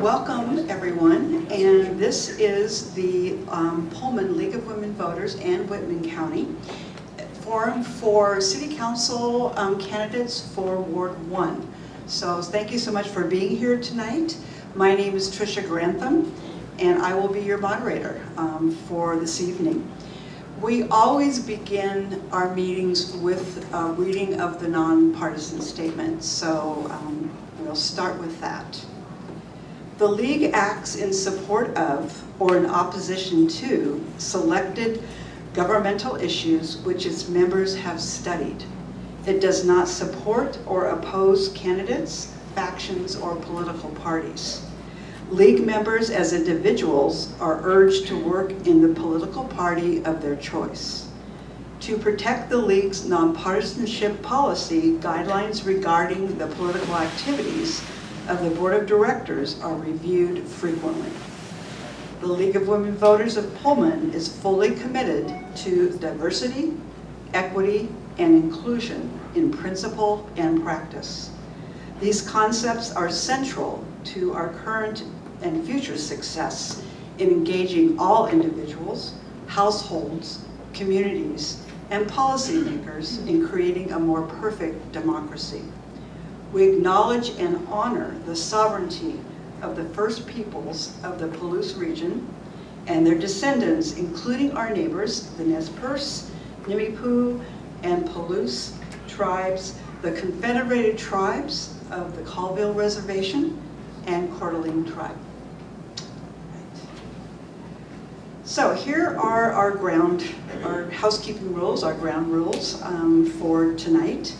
welcome everyone, and this is the Pullman League of Women Voters and Whitman County Forum for City Council candidates for Ward 1. So thank you so much for being here tonight. My name is Tricia Grantham, and I will be your moderator for this evening. We always begin our meetings with a reading of the nonpartisan statement, so we'll start with that. The League acts in support of or in opposition to selected governmental issues which its members have studied. It does not support or oppose candidates, factions, or political parties. League members as individuals are urged to work in the political party of their choice. To protect the League's nonpartisanship policy, guidelines regarding the political activities of the Board of Directors are reviewed frequently. The League of Women Voters of Pullman is fully committed to diversity, equity, and inclusion in principle and practice. These concepts are central to our current and future success in engaging all individuals, households, communities, and policymakers in creating a more perfect democracy. We acknowledge and honor the sovereignty of the First Peoples of the Palouse region and their descendants, including our neighbors, the Nez Perce, Nimiipuu, and Palouse tribes, the Confederated Tribes of the Colville Reservation, and Coeur d'Alene tribe. So here are our housekeeping rules, our ground rules for tonight.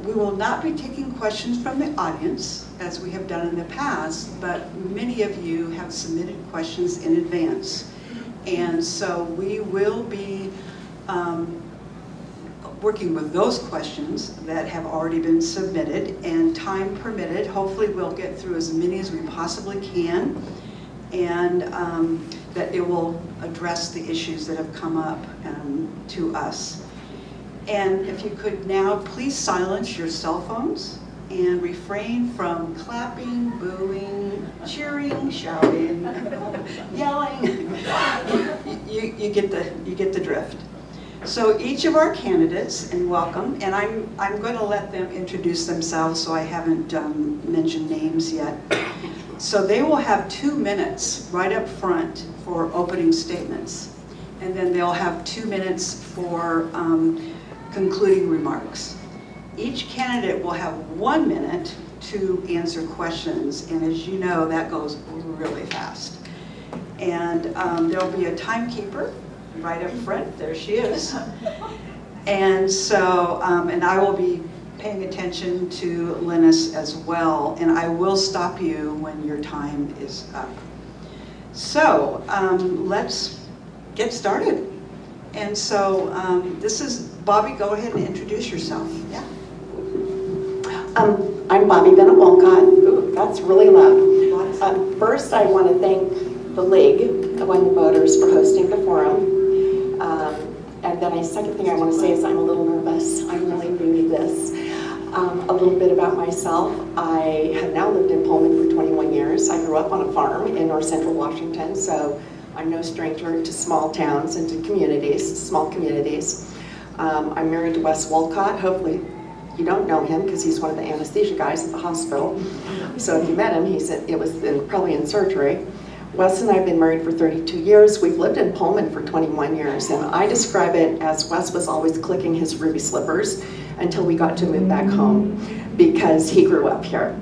We will not be taking questions from the audience, as we have done in the past, but many of you have submitted questions in advance. And so we will be working with those questions that have already been submitted, and time permitted, hopefully we'll get through as many as we possibly can, and that it will address the issues that have come up to us. And if you could now please silence your cell phones and refrain from clapping, booing, cheering, shouting, yelling. You get the drift. So each of our candidates, and welcome, and I'm going to let them introduce themselves, so I haven't mentioned names yet. So they will have 2 minutes right up front for opening statements, and then they'll have 2 minutes for concluding remarks. Each candidate will have 1 minute to answer questions, and as you know, that goes really fast. And there'll be a timekeeper right up front. There she is. And so, and I will be paying attention to Linus as well, and I will stop you when your time is up. So let's get started. And so this is Bobbie. Go ahead and introduce yourself. Yeah. I'm Bobbie Bennet-Wolcott. Ooh, that's really loud. First, I want to thank the League of Women Voters for hosting the forum. And then the second thing I want to say is I'm a little nervous. I'm really new to this. A little bit about myself. I have now lived in Pullman for 21 years. I grew up on a farm in north central Washington, so I'm no stranger to small towns and to communities, small communities. I'm married to Wes Wolcott. Hopefully you don't know him because he's one of the anesthesia guys at the hospital. So if you met him, it was probably in surgery. Wes and I have been married for 32 years. We've lived in Pullman for 21 years, and I describe it as Wes was always clicking his ruby slippers until we got to move back home because he grew up here.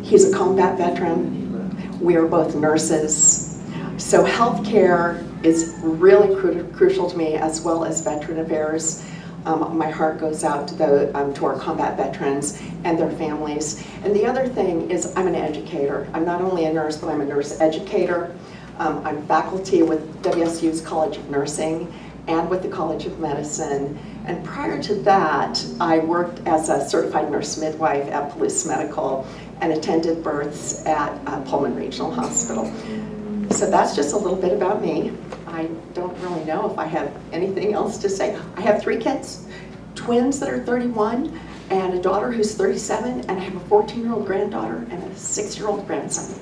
He's a combat veteran. We are both nurses. So healthcare is really crucial to me, as well as veteran affairs. My heart goes out to our combat veterans and their families. And the other thing is I'm an educator. I'm not only a nurse, but I'm a nurse educator. I'm faculty with WSU's College of Nursing and with the College of Medicine. And prior to that, I worked as a certified nurse midwife at Palouse Medical and attended births at Pullman Regional Hospital. So that's just a little bit about me. I don't really know if I have anything else to say. I have 3 kids, twins that are 31, and a daughter who's 37, and I have a 14-year-old granddaughter and a 6-year-old grandson.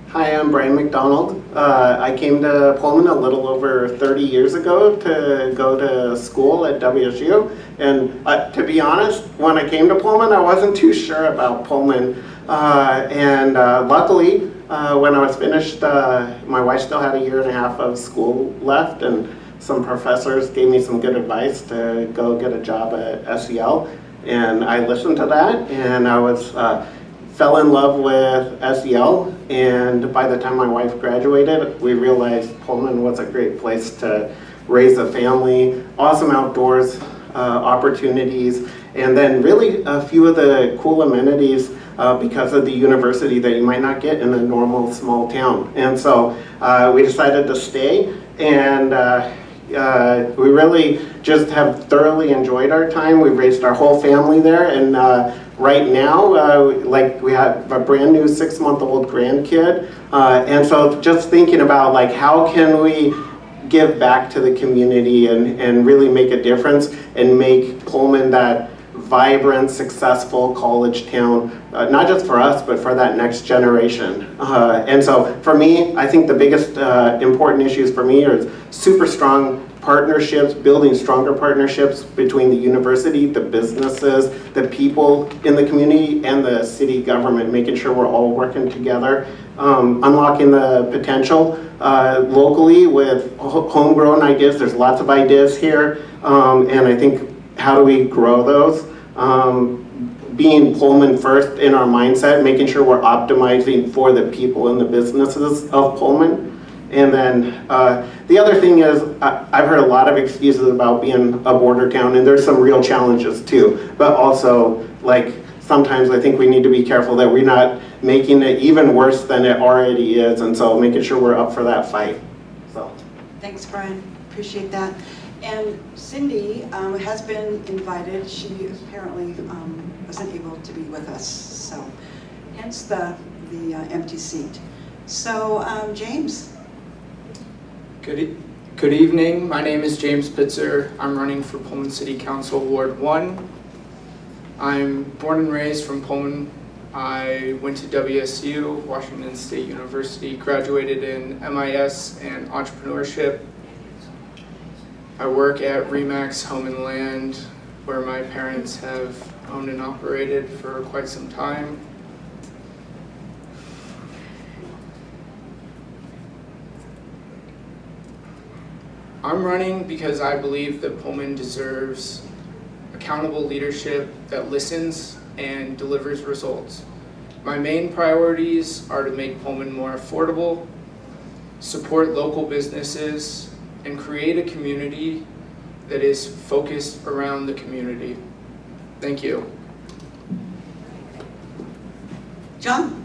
Hi, I'm Brian Mcdonald. I came to Pullman a little over 30 years ago to go to school at WSU. And to be honest, when I came to Pullman, I wasn't too sure about Pullman. Luckily, when I was finished, my wife still had a year and a half of school left, and some professors gave me some good advice to go get a job at SEL. And I listened to that, and I fell in love with SEL, and by the time my wife graduated, we realized Pullman was a great place to raise a family, awesome outdoors opportunities, and then really a few of the cool amenities because of the university that you might not get in a normal small town. And so we decided to stay, and we really just have thoroughly enjoyed our time. We've raised our whole family there, and right now, we have a brand new 6-month-old grandkid, and so just thinking about how can we give back to the community and really make a difference and make Pullman that vibrant, successful college town, not just for us, but for that next generation. And so for me, I think the biggest important issues for me are super strong partnerships, building stronger partnerships between the university, the businesses, the people in the community, and the city government, making sure we're all working together, unlocking the potential locally with homegrown ideas. There's lots of ideas here, and I think how do we grow those? Being Pullman first in our mindset, making sure we're optimizing for the people and the businesses of Pullman. And then the other thing is, I've heard a lot of excuses about being a border town, and there's some real challenges too. But also, sometimes I think we need to be careful that we're not making it even worse than it already is, and so making sure we're up for that fight. So. Thanks, Brian. Appreciate that. And Cindy has been invited. She apparently wasn't able to be with us, so hence the empty seat. So, James. Good evening. My name is James Pitzer. I'm running for Pullman City Council Ward 1. I'm born and raised from Pullman. I went to WSU, Washington State University, graduated in MIS and entrepreneurship. I work at Remax Home and Land, where my parents have owned and operated for quite some time. I'm running because I believe that Pullman deserves accountable leadership that listens and delivers results. My main priorities are to make Pullman more affordable, support local businesses, and create a community that is focused around the community. Thank you. John.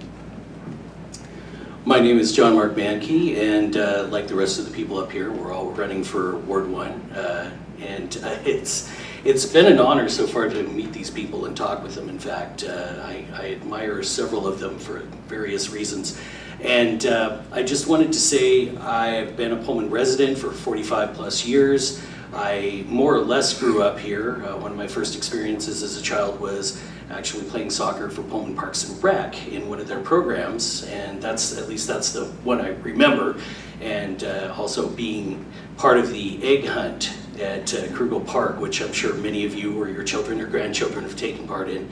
My name is John Mark Mahnkey, and like the rest of the people up here, we're all running for Ward 1. It's been an honor so far to meet these people and talk with them. In fact, I admire several of them for various reasons. And I just wanted to say I've been a Pullman resident for 45 plus years. I more or less grew up here. One of my first experiences as a child was actually playing soccer for Pullman Parks and Rec in one of their programs, and that's the one I remember. And also being part of the egg hunt at Krugel Park, which I'm sure many of you or your children or grandchildren have taken part in.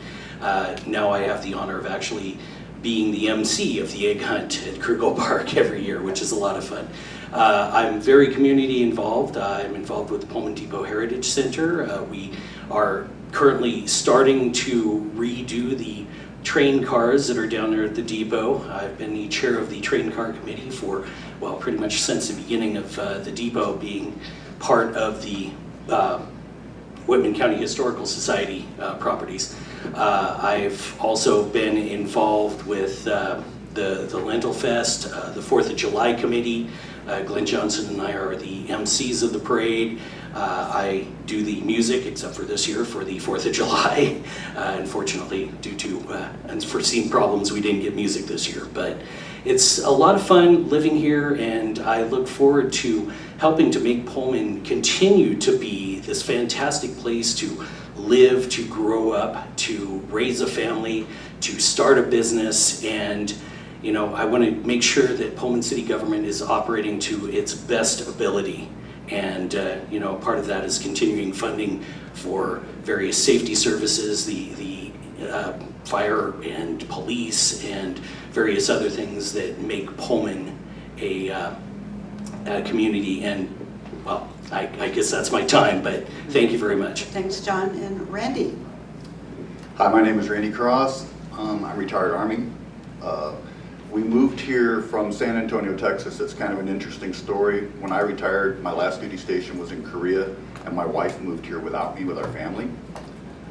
Now I have the honor of actually being the MC of the egg hunt at Krugel Park every year, which is a lot of fun. I'm very community involved. I'm involved with the Pullman Depot Heritage Center. We are currently starting to redo the train cars that are down there at the depot. I've been the chair of the train car committee for, well, pretty much since the beginning of the depot being part of the Whitman County Historical Society properties. I've also been involved with the Lentil Fest, the 4th of July committee. Glenn Johnson and I are the MCs of the parade. I do the music, except for this year, for the 4th of July. Unfortunately, due to unforeseen problems, we didn't get music this year. But it's a lot of fun living here, and I look forward to helping to make Pullman continue to be this fantastic place to live, to grow up, to raise a family, to start a business. And you know, I want to make sure that Pullman City government is operating to its best ability. And you know, part of that is continuing funding for various safety services, the fire and police, and various other things that make Pullman a community. And well, I guess that's my time, but thank you very much. Thanks, John. And Randy? Hi, my name is RandyCross. I'm retired Army. We moved here from San Antonio, Texas. It's kind of an interesting story. When I retired, my last duty station was in Korea, and my wife moved here without me, with our family.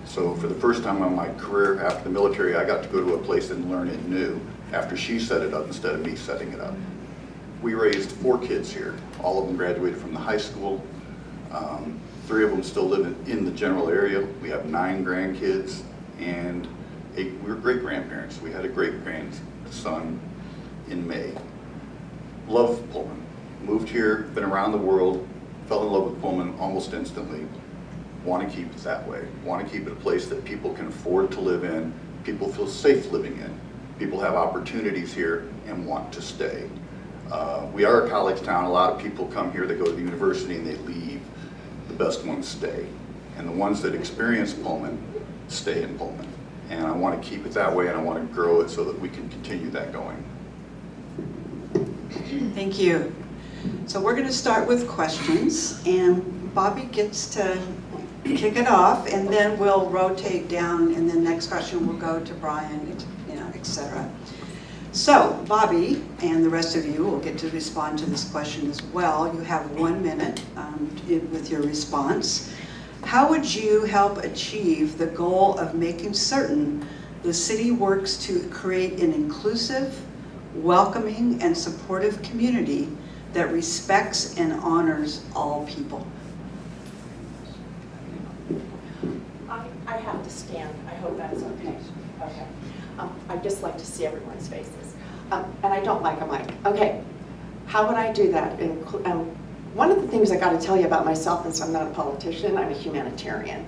So for the first time in my career after the military, I got to go to a place and learn it new after she set it up instead of me setting it up. We raised 4 kids here. All of them graduated from the high school. 3 of them still live in the general area. We have 9 grandkids, and we were great-grandparents. We had a great-grandson in May. Love Pullman. Moved here, been around the world, fell in love with Pullman almost instantly. Want to keep it that way. Want to keep it a place that people can afford to live in, people feel safe living in, people have opportunities here and want to stay. We are a college town. A lot of people come here, they go to the university and they leave. The best ones stay. And the ones that experience Pullman stay in Pullman. And I want to keep it that way, and I want to grow it so that we can continue that going. Thank you. So we're going to start with questions, and Bobbie gets to kick it off, and then we'll rotate down, and the next question will go to Brian, you know, etc. So Bobbie and the rest of you will get to respond to this question as well. You have 1 minute with your response. How would you help achieve the goal of making certain the city works to create an inclusive, welcoming, and supportive community that respects and honors all people? I have to stand. I hope that's okay. Okay. I'd just like to see everyone's faces. And I don't like a mic. Okay. How would I do that? One of the things I got to tell you about myself is I'm not a politician, I'm a humanitarian.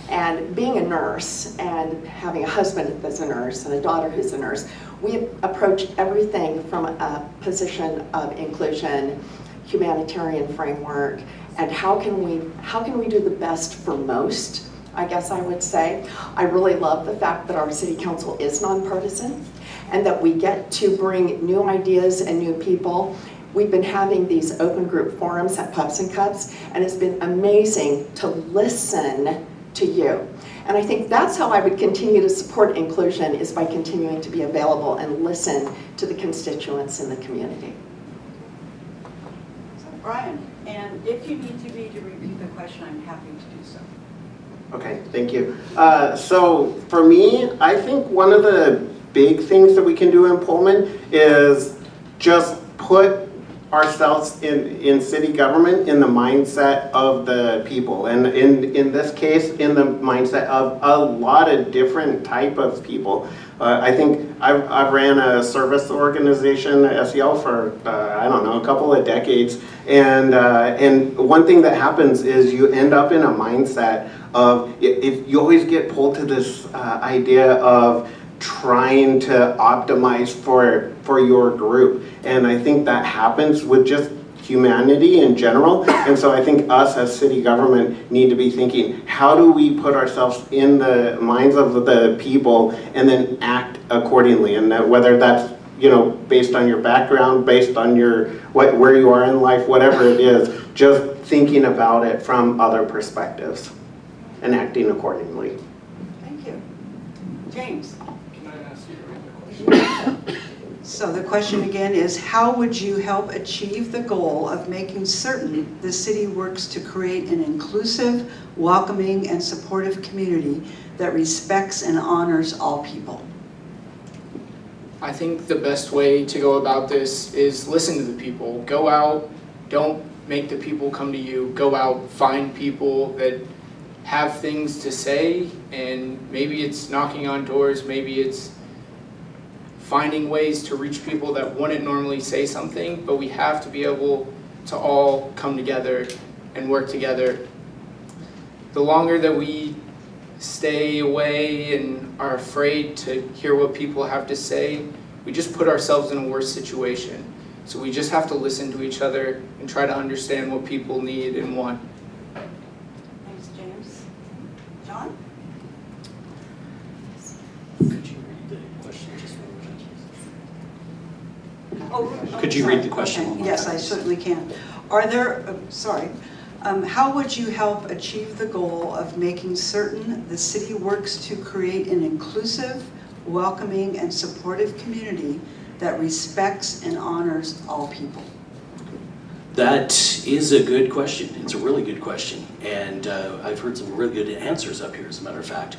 And being a nurse and having a husband that's a nurse and a daughter who's a nurse, we approach everything from a position of inclusion, humanitarian framework, and how can we do the best for most, I guess I would say. I really love the fact that our city council is nonpartisan and that we get to bring new ideas and new people. We've been having these open group forums at Pubs and Cups, and it's been amazing to listen to you. And I think that's how I would continue to support inclusion, is by continuing to be available and listen to the constituents in the community. So Brian, and if you need to repeat the question, I'm happy to do so. Okay, thank you. So for me, I think one of the big things that we can do in Pullman is just put ourselves in city government in the mindset of the people, and in this case in the mindset of a lot of different type of people. I think I've ran a service organization, SEL, for I don't know, a couple of decades, and one thing that happens is you end up in a mindset of, if you always get pulled to this idea of trying to optimize for your group. And I think that happens with just humanity in general. And so I think us as city government need to be thinking, how do we put ourselves in the minds of the people and then act accordingly? And whether that's, you know, based on your background, based on your where you are in life, whatever it is, just thinking about it from other perspectives and acting accordingly. Thank you. James? Can I ask you a question? So the question again is, how would you help achieve the goal of making certain the city works to create an inclusive, welcoming, and supportive community that respects and honors all people? I think the best way to go about this is listen to the people. Go out, don't make the people come to you. Go out, find people that have things to say, and maybe it's knocking on doors, maybe it's finding ways to reach people that wouldn't normally say something, but we have to be able to all come together and work together. The longer that we stay away and are afraid to hear what people have to say, we just put ourselves in a worse situation. So we just have to listen to each other and try to understand what people need and want. Thanks, James. John? Could you read the question just one more time? Oh, Could you sorry. read the question Okay. one more Yes, time? I certainly can. Are there, how would you help achieve the goal of making certain the city works to create an inclusive, welcoming, and supportive community that respects and honors all people? That is a good question. It's a really good question. And I've heard some really good answers up here, as a matter of fact.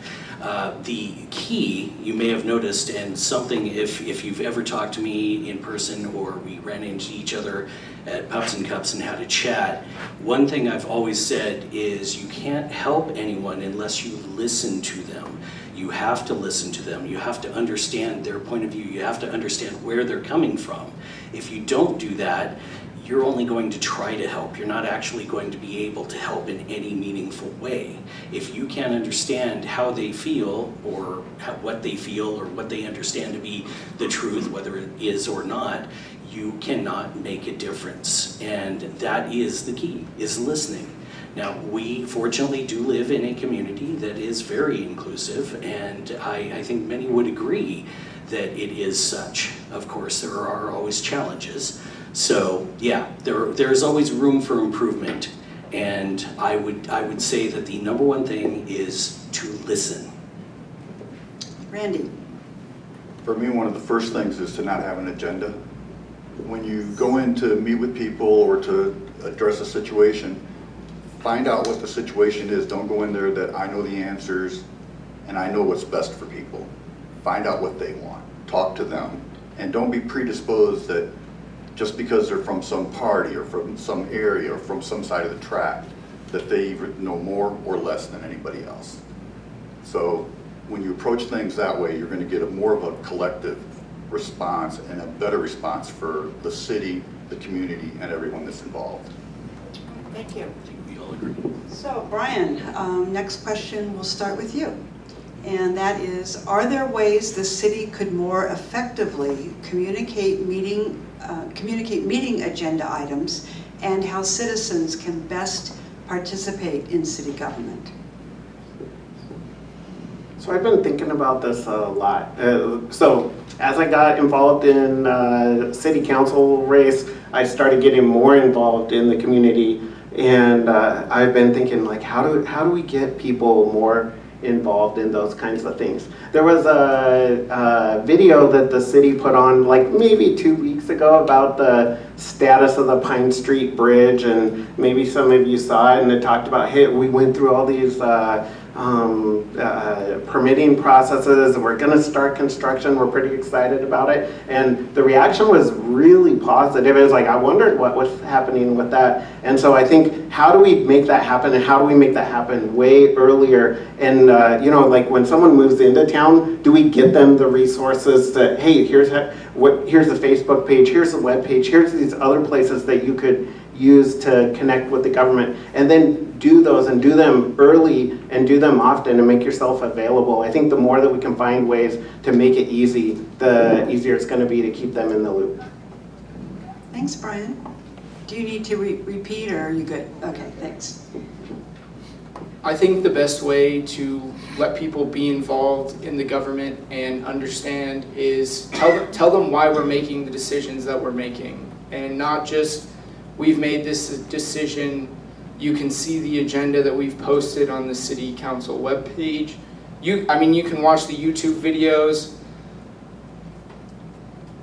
The key, you may have noticed, and something if you've ever talked to me in person or we ran into each other at Pups and Cups and had a chat, one thing I've always said is you can't help anyone unless you listen to them. You have to listen to them. You have to understand their point of view. You have to understand where they're coming from. If you don't do that, you're only going to try to help. You're not actually going to be able to help in any meaningful way. If you can't understand how they feel or what they feel or what they understand to be the truth, whether it is or not, you cannot make a difference. And that is the key, is listening. Now, we fortunately do live in a community that is very inclusive, and I think many would agree that it is such. Of course, there are always challenges. So, yeah, there's always room for improvement, and I would say that the number one thing is to listen. Randy? For me, one of the first things is to not have an agenda. When you go in to meet with people or to address a situation, find out what the situation is. Don't go in there that I know the answers and I know what's best for people. Find out what they want. Talk to them. And don't be predisposed that just because they're from some party or from some area or from some side of the track, that they either know more or less than anybody else. So when you approach things that way, you're going to get more of a collective response and a better response for the city, the community, and everyone that's involved. Thank you. I think we all agree. So, Brian, next question will start with you. And that is, are there ways the city could more effectively communicate meeting agenda items and how citizens can best participate in city government? So I've been thinking about this a lot. So as I got involved in city council race, I started getting more involved in the community, and I've been thinking, like, how do we get people more involved in those kinds of things? There was a video that the city put on like maybe 2 weeks ago about the status of the Pine Street Bridge, and maybe some of you saw it, and it talked about, hey, we went through all these permitting processes, and we're going to start construction. We're pretty excited about it, and the reaction was really positive. It was like, I wondered what was happening with that. And so I think, how do we make that happen, and how do we make that happen way earlier? And like when someone moves into town, do we get them the resources to, hey, here's the Facebook page, here's the web page, here's these other places that you could use to connect with the government, and then do those and do them early and do them often and make yourself available. I think the more that we can find ways to make it easy, the easier it's going to be to keep them in the loop. Thanks, Brian. Do you need to repeat, or are you good? Okay, thanks. I think the best way to let people be involved in the government and understand is tell them why we're making the decisions that we're making, and not just we've made this decision. You can see the agenda that we've posted on the city council webpage. You can watch the YouTube videos.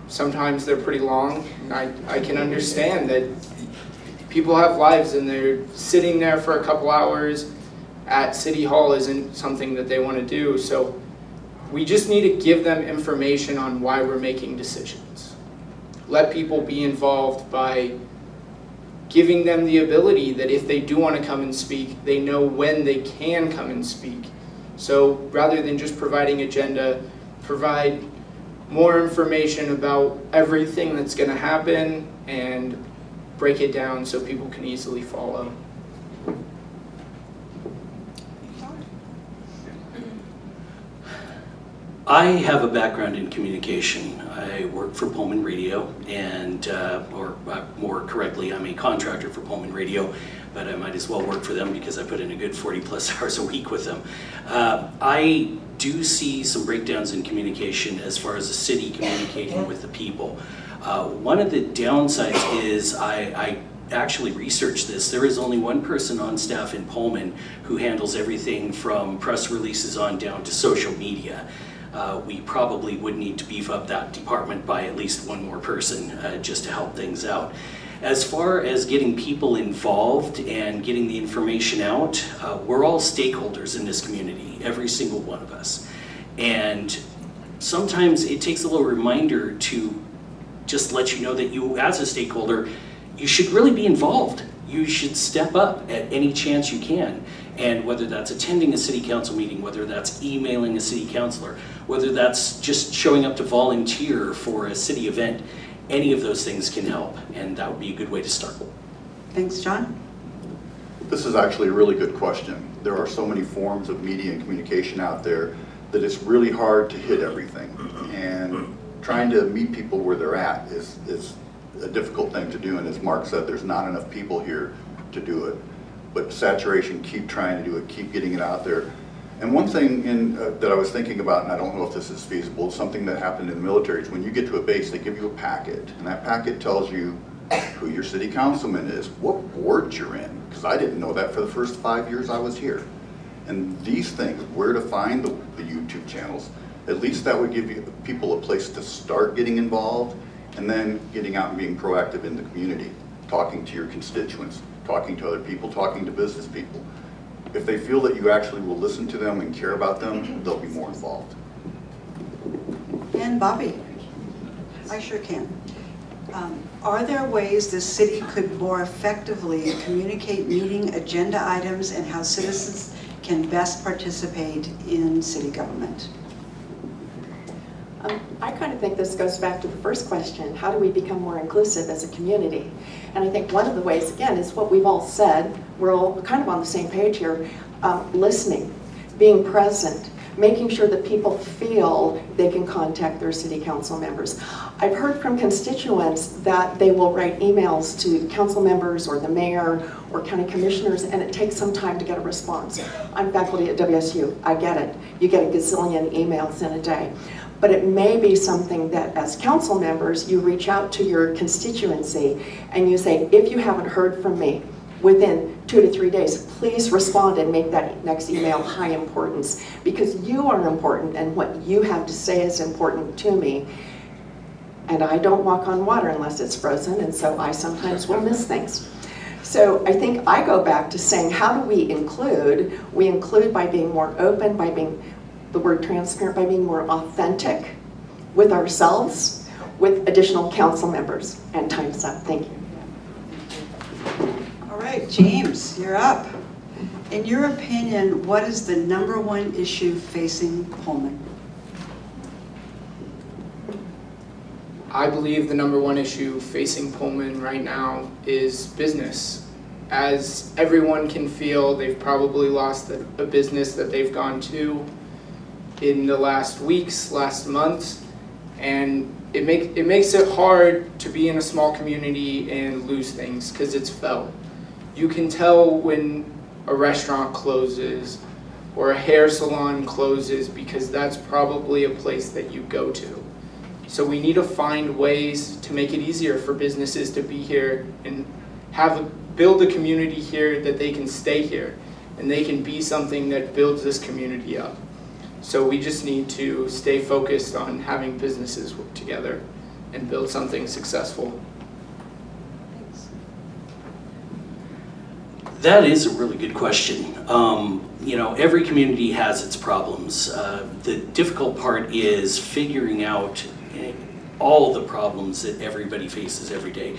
Sometimes they're pretty long. I can understand that people have lives and they're sitting there for a couple hours at City Hall isn't something that they want to do. So we just need to give them information on why we're making decisions. Let people be involved by giving them the ability that if they do want to come and speak, they know when they can come and speak. So rather than just providing agenda, provide more information about everything that's going to happen and break it down so people can easily follow. I have a background in communication. I work for Pullman Radio, and, or more correctly, I'm a contractor for Pullman Radio, but I might as well work for them because I put in a good 40 plus hours a week with them. I do see some breakdowns in communication as far as the city communicating with the people. One of the downsides is I actually researched this. There is only one person on staff in Pullman who handles everything from press releases on down to social media. We probably would need to beef up that department by at least one more person just to help things out. As far as getting people involved and getting the information out, we're all stakeholders in this community, every single one of us. And sometimes it takes a little reminder to just let you know that you, as a stakeholder, you should really be involved. You should step up at any chance you can. And whether that's attending a city council meeting, whether that's emailing a city councilor, whether that's just showing up to volunteer for a city event, any of those things can help, and that would be a good way to start. Thanks, John. This is actually a really good question. There are so many forms of media and communication out there that it's really hard to hit everything. And trying to meet people where they're at is a difficult thing to do. And as Mark said, there's not enough people here to do it. But saturation, keep trying to do it, keep getting it out there. And one thing that I was thinking about, and I don't know if this is feasible, something that happened in the military is when you get to a base, they give you a packet. And that packet tells you who your city councilman is, what ward you're in. Because I didn't know that for the first 5 years I was here. And these things, where to find the YouTube channels, at least that would give you people a place to start getting involved, and then getting out and being proactive in the community, talking to your constituents, talking to other people, talking to business people. If they feel that you actually will listen to them and care about them, they'll be more involved. And Bobbie, I sure can. Are there ways the city could more effectively communicate meeting agenda items and how citizens can best participate in city government? I kind of think this goes back to the first question, how do we become more inclusive as a community? And I think one of the ways, again, is what we've all said, we're all kind of on the same page here, listening, being present, making sure that people feel they can contact their city council members. I've heard from constituents that they will write emails to council members or the mayor or county commissioners, and it takes some time to get a response. I'm faculty at WSU, I get it. You get a gazillion emails in a day. But it may be something that as council members, you reach out to your constituency and you say, if you haven't heard from me within 2 to 3 days, please respond and make that next email high importance, because you are important and what you have to say is important to me. And I don't walk on water unless it's frozen, and so I sometimes will miss things. So I think I go back to saying, how do we include? We include by being more open, by being, the word transparent, by being more authentic with ourselves, with additional council members. And time's up. Thank you. All right, James, you're up. In your opinion, what is the #1 issue facing Pullman? I believe the #1 issue facing Pullman right now is business. As everyone can feel, they've probably lost a business that they've gone to in the last weeks, last months, and it makes it hard to be in a small community and lose things because it's felt. You can tell when a restaurant closes or a hair salon closes because that's probably a place that you go to. So we need to find ways to make it easier for businesses to be here and build a community here that they can stay here and they can be something that builds this community up. So we just need to stay focused on having businesses work together and build something successful. That is a really good question. You know, every community has its problems. The difficult part is figuring out all the problems that everybody faces every day.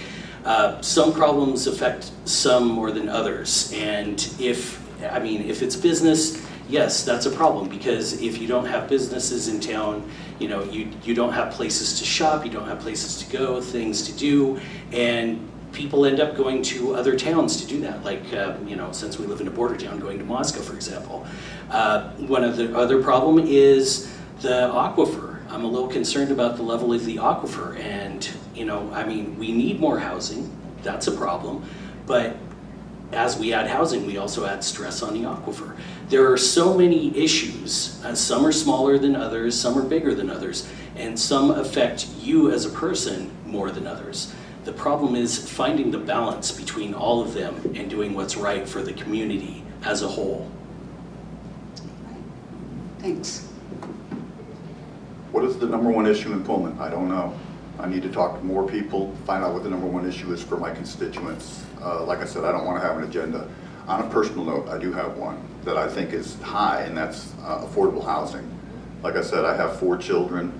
Some problems affect some more than others, and if it's business, yes, that's a problem, because if you don't have businesses in town, you know, you don't have places to shop, you don't have places to go, things to do, and people end up going to other towns to do that, like, you know, since we live in a border town, going to Moscow, for example. One of the other problem is the aquifer. I'm a little concerned about the level of the aquifer, and, you know, I mean, we need more housing, that's a problem, but as we add housing, we also add stress on the aquifer. There are so many issues, some are smaller than others, some are bigger than others, and some affect you as a person more than others. The problem is finding the balance between all of them and doing what's right for the community as a whole. Thanks. What is the #1 issue in Pullman? I don't know. I need to talk to more people, find out what the #1 issue is for my constituents. Like I said, I don't want to have an agenda. On a personal note, I do have one that I think is high, and that's affordable housing. Like I said, I have 4 children.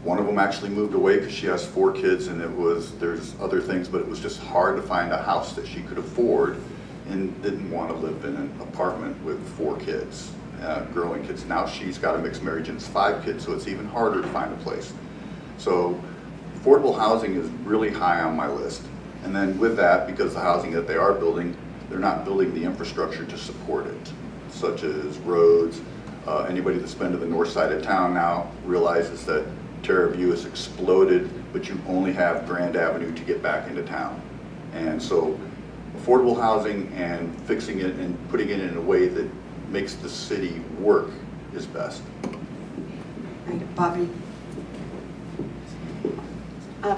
One of them actually moved away because she has 4 kids, and there's other things, but it was just hard to find a house that she could afford and didn't want to live in an apartment with 4 kids, growing kids. Now she's got a mixed marriage and it's 5 kids, so it's even harder to find a place. So affordable housing is really high on my list. And then with that, because the housing that they are building, they're not building the infrastructure to support it, such as roads. Anybody that's been to the north side of town now realizes that Terra View has exploded, but you only have Grand Avenue to get back into town. And so affordable housing and fixing it and putting it in a way that makes the city work is best. Right, Bobbie.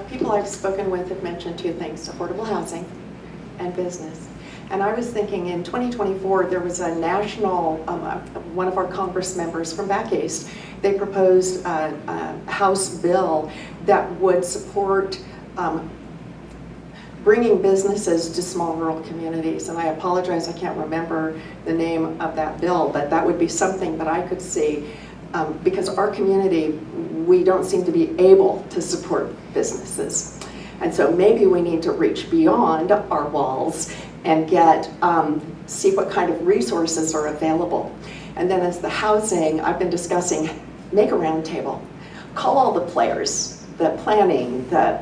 People I've spoken with have mentioned 2 things, affordable housing and business. And I was thinking in 2024, there was a national, one of our Congress members from back east, they proposed a House bill that would support bringing businesses to small rural communities. And I apologize, I can't remember the name of that bill, but that would be something that I could see. Because our community, we don't seem to be able to support businesses. And so maybe we need to reach beyond our walls and get, see what kind of resources are available. And then as the housing, I've been discussing, make a roundtable. Call all the players, the planning, the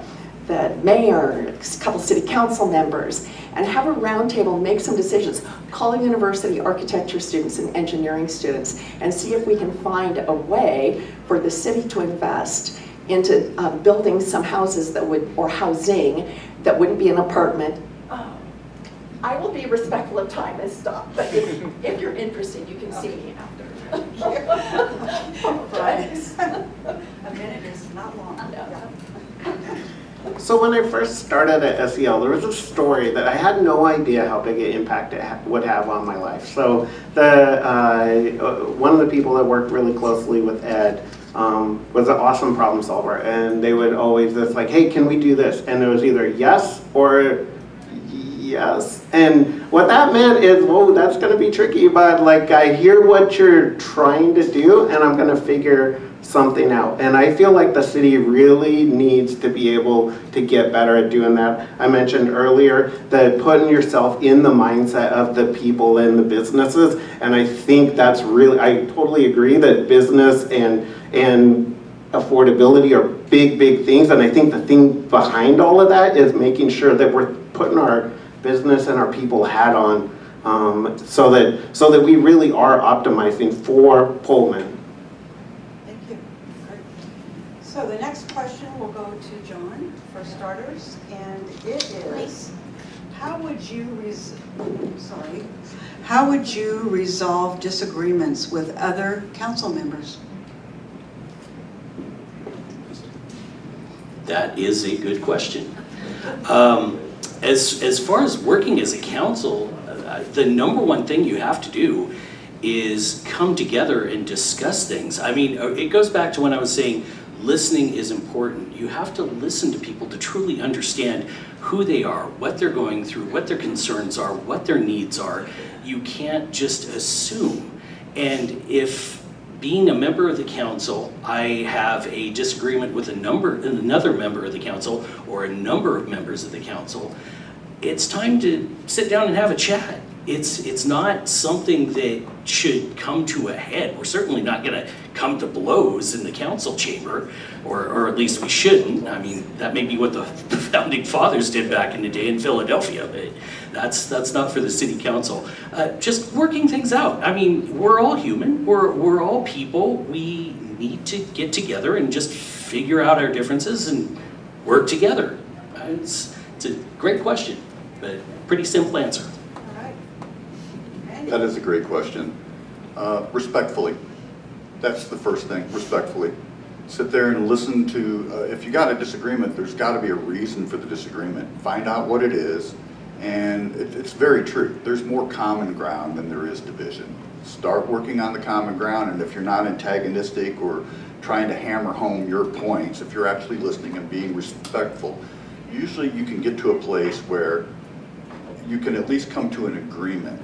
mayor, a couple city council members, and have a roundtable, make some decisions. Call university architecture students and engineering students and see if we can find a way for the city to invest into building some houses that would, or housing that wouldn't be an apartment. I will be respectful of time and stop, but if you're interested, you can see me after. Right. A minute is not long. So when I first started at SEL, there was a story that I had no idea how big an impact it would have on my life. So one of the people that worked really closely with Ed was an awesome problem solver, and they would always just like, hey, can we do this? And it was either yes or yes. And what that meant is, whoa, that's going to be tricky, but like I hear what you're trying to do, and I'm going to figure something out. And I feel like the city really needs to be able to get better at doing that. I mentioned earlier that putting yourself in the mindset of the people and the businesses, and I think that's really, I totally agree that business and affordability are big things, and I think the thing behind all of that is making sure that we're putting our business and our people hat on so that we really are optimizing for Pullman. So the next question will go to John for starters, and it is, how would you resolve disagreements with other council members? That is a good question. As far as working as a council, the #1 thing you have to do is come together and discuss things. I mean, it goes back to when I was saying listening is important. You have to listen to people to truly understand who they are, what they're going through, what their concerns are, what their needs are. You can't just assume. And if being a member of the council, I have a disagreement with another member of the council or a number of members of the council, it's time to sit down and have a chat. it's not something that should come to a head. We're certainly not going to come to blows in the council chamber, or at least we shouldn't. I mean, that may be what the founding fathers did back in the day in Philadelphia, but that's not for the city council. Just working things out. I mean, we're all human. We're all people. We need to get together and just figure out our differences and work together. It's a great question, but pretty simple answer. All right. Randy? That is a great question. Respectfully, that's the first thing, respectfully. Sit there and listen to, if you got a disagreement, there's got to be a reason for the disagreement. Find out what it is, and it's very true. There's more common ground than there is division. Start working on the common ground, and if you're not antagonistic or trying to hammer home your points, if you're actually listening and being respectful, usually you can get to a place where you can at least come to an agreement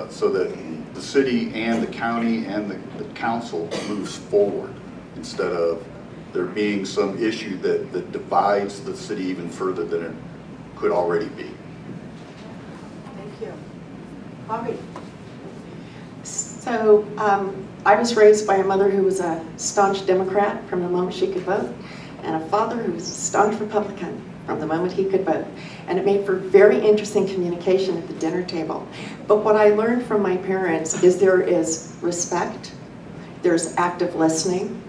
so that the city and the county and the council moves forward instead of there being some issue that divides the city even further than it could already be. Thank you. Bobbie? So I was raised by a mother who was a staunch Democrat from the moment she could vote, and a father who was a staunch Republican from the moment he could vote. And it made for very interesting communication at the dinner table. But what I learned from my parents is there is respect, there's active listening,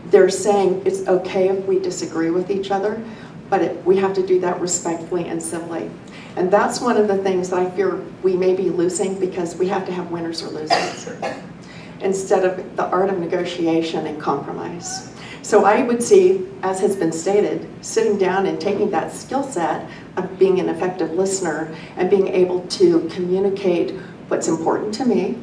there's saying it's okay if we disagree with each other, but we have to do that respectfully and civilly. And that's one of the things that I fear we may be losing, because we have to have winners or losers instead of the art of negotiation and compromise. So I would see, as has been stated, sitting down and taking that skill set of being an effective listener and being able to communicate what's important to me,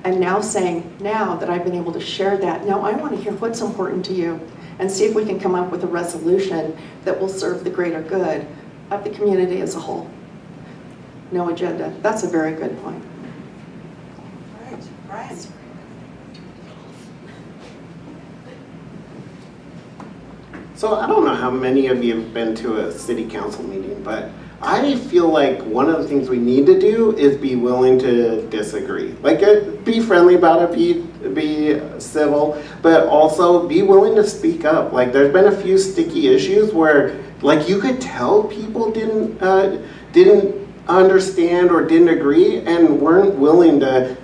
and now saying, now that I've been able to share that, now I want to hear what's important to you, and see if we can come up with a resolution that will serve the greater good of the community as a whole. No agenda. That's a very good point. All right. Brian? So I don't know how many of you have been to a city council meeting, but I feel like one of the things we need to do is be willing to disagree. Like, be friendly about it, be civil, but also be willing to speak up. Like, there's been a few sticky issues where, like, you could tell people didn't understand or didn't agree and weren't willing to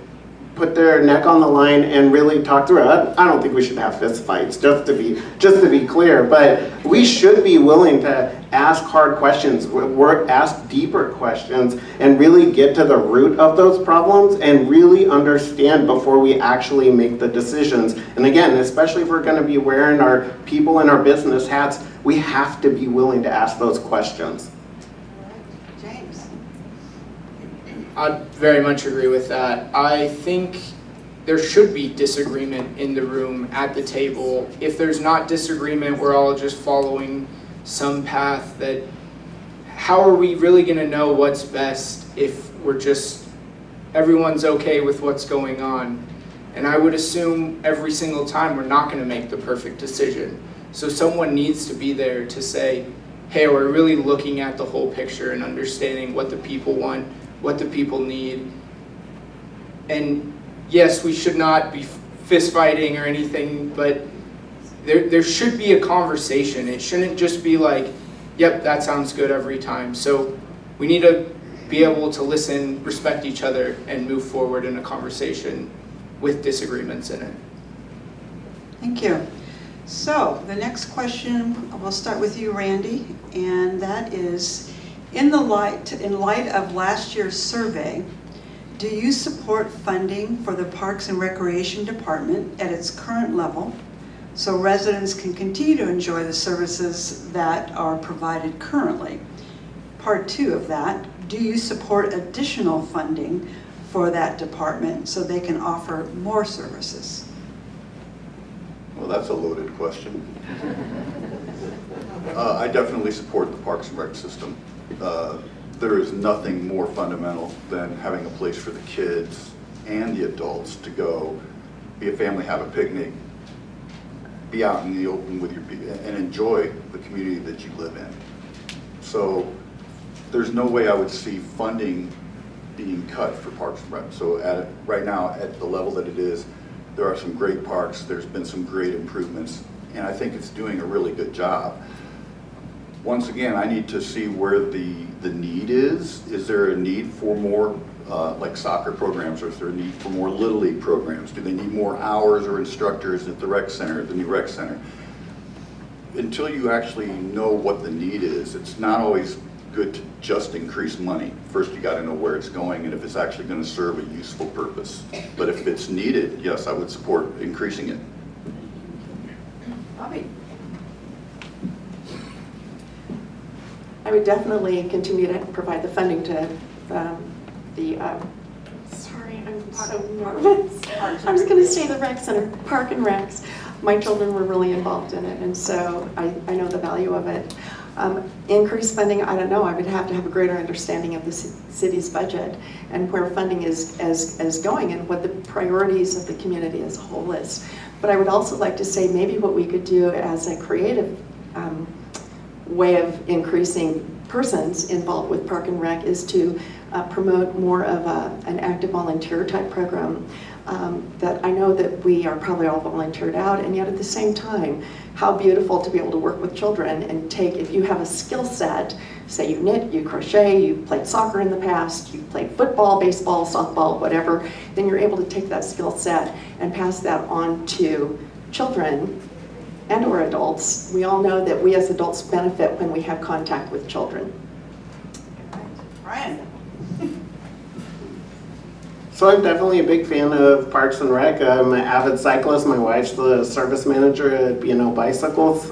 put their neck on the line and really talk through it. I don't think we should have fist fights, just to be clear, but we should be willing to ask hard questions, ask deeper questions, and really get to the root of those problems and really understand before we actually make the decisions. And again, especially if we're going to be wearing our people in our business hats, we have to be willing to ask those questions. James? I very much agree with that. I think there should be disagreement in the room at the table. If there's not disagreement, we're all just following some path that, how are we really going to know what's best if we're just, everyone's okay with what's going on? And I would assume every single time we're not going to make the perfect decision. So someone needs to be there to say, hey, we're really looking at the whole picture and understanding what the people want, what the people need. And yes, we should not be fist fighting or anything, but there should be a conversation. It shouldn't just be like, yep, that sounds good every time. So we need to be able to listen, respect each other, and move forward in a conversation with disagreements in it. Thank you. So the next question, we'll start with you, Randy, and that is, in light of last year's survey, do you support funding for the Parks and Recreation Department at its current level so residents can continue to enjoy the services that are provided currently? Part 2 of that, do you support additional funding for that department so they can offer more services? Well, that's a loaded question. I definitely support the Parks and Rec system. There is nothing more fundamental than having a place for the kids and the adults to go, be a family, have a picnic, be out in the open with your people, and enjoy the community that you live in. So there's no way I would see funding being cut for Parks and Rec. So right now, at the level that it is, there are some great parks, there's been some great improvements, and I think it's doing a really good job. Once again, I need to see where the need is. Is there a need for more like soccer programs, or is there a need for more Little League programs? Do they need more hours or instructors at the rec center, the new rec center? Until you actually know what the need is, it's not always good to just increase money. First, you got to know where it's going and if it's actually going to serve a useful purpose. But if it's needed, yes, I would support increasing it. Bobbie? I would definitely continue to provide the funding to sorry, I'm so nervous. I was going to say the rec center, Park and Recs. My children were really involved in it, and so I know the value of it. Increased funding, I don't know, I would have to have a greater understanding of the city's budget and where funding is going and what the priorities of the community as a whole is. But I would also like to say maybe what we could do as a creative way of increasing persons involved with Park and Rec is to promote more of an active volunteer type program. That I know that we are probably all volunteered out, and yet at the same time, how beautiful to be able to work with children and take, if you have a skill set, say you knit, you crochet, you played soccer in the past, you played football, baseball, softball, whatever, then you're able to take that skill set and pass that on to children and or adults. We all know that we as adults benefit when we have contact with children. Ryan? So I'm definitely a big fan of Parks and Rec. I'm an avid cyclist. My wife's the service manager at B&O Bicycles.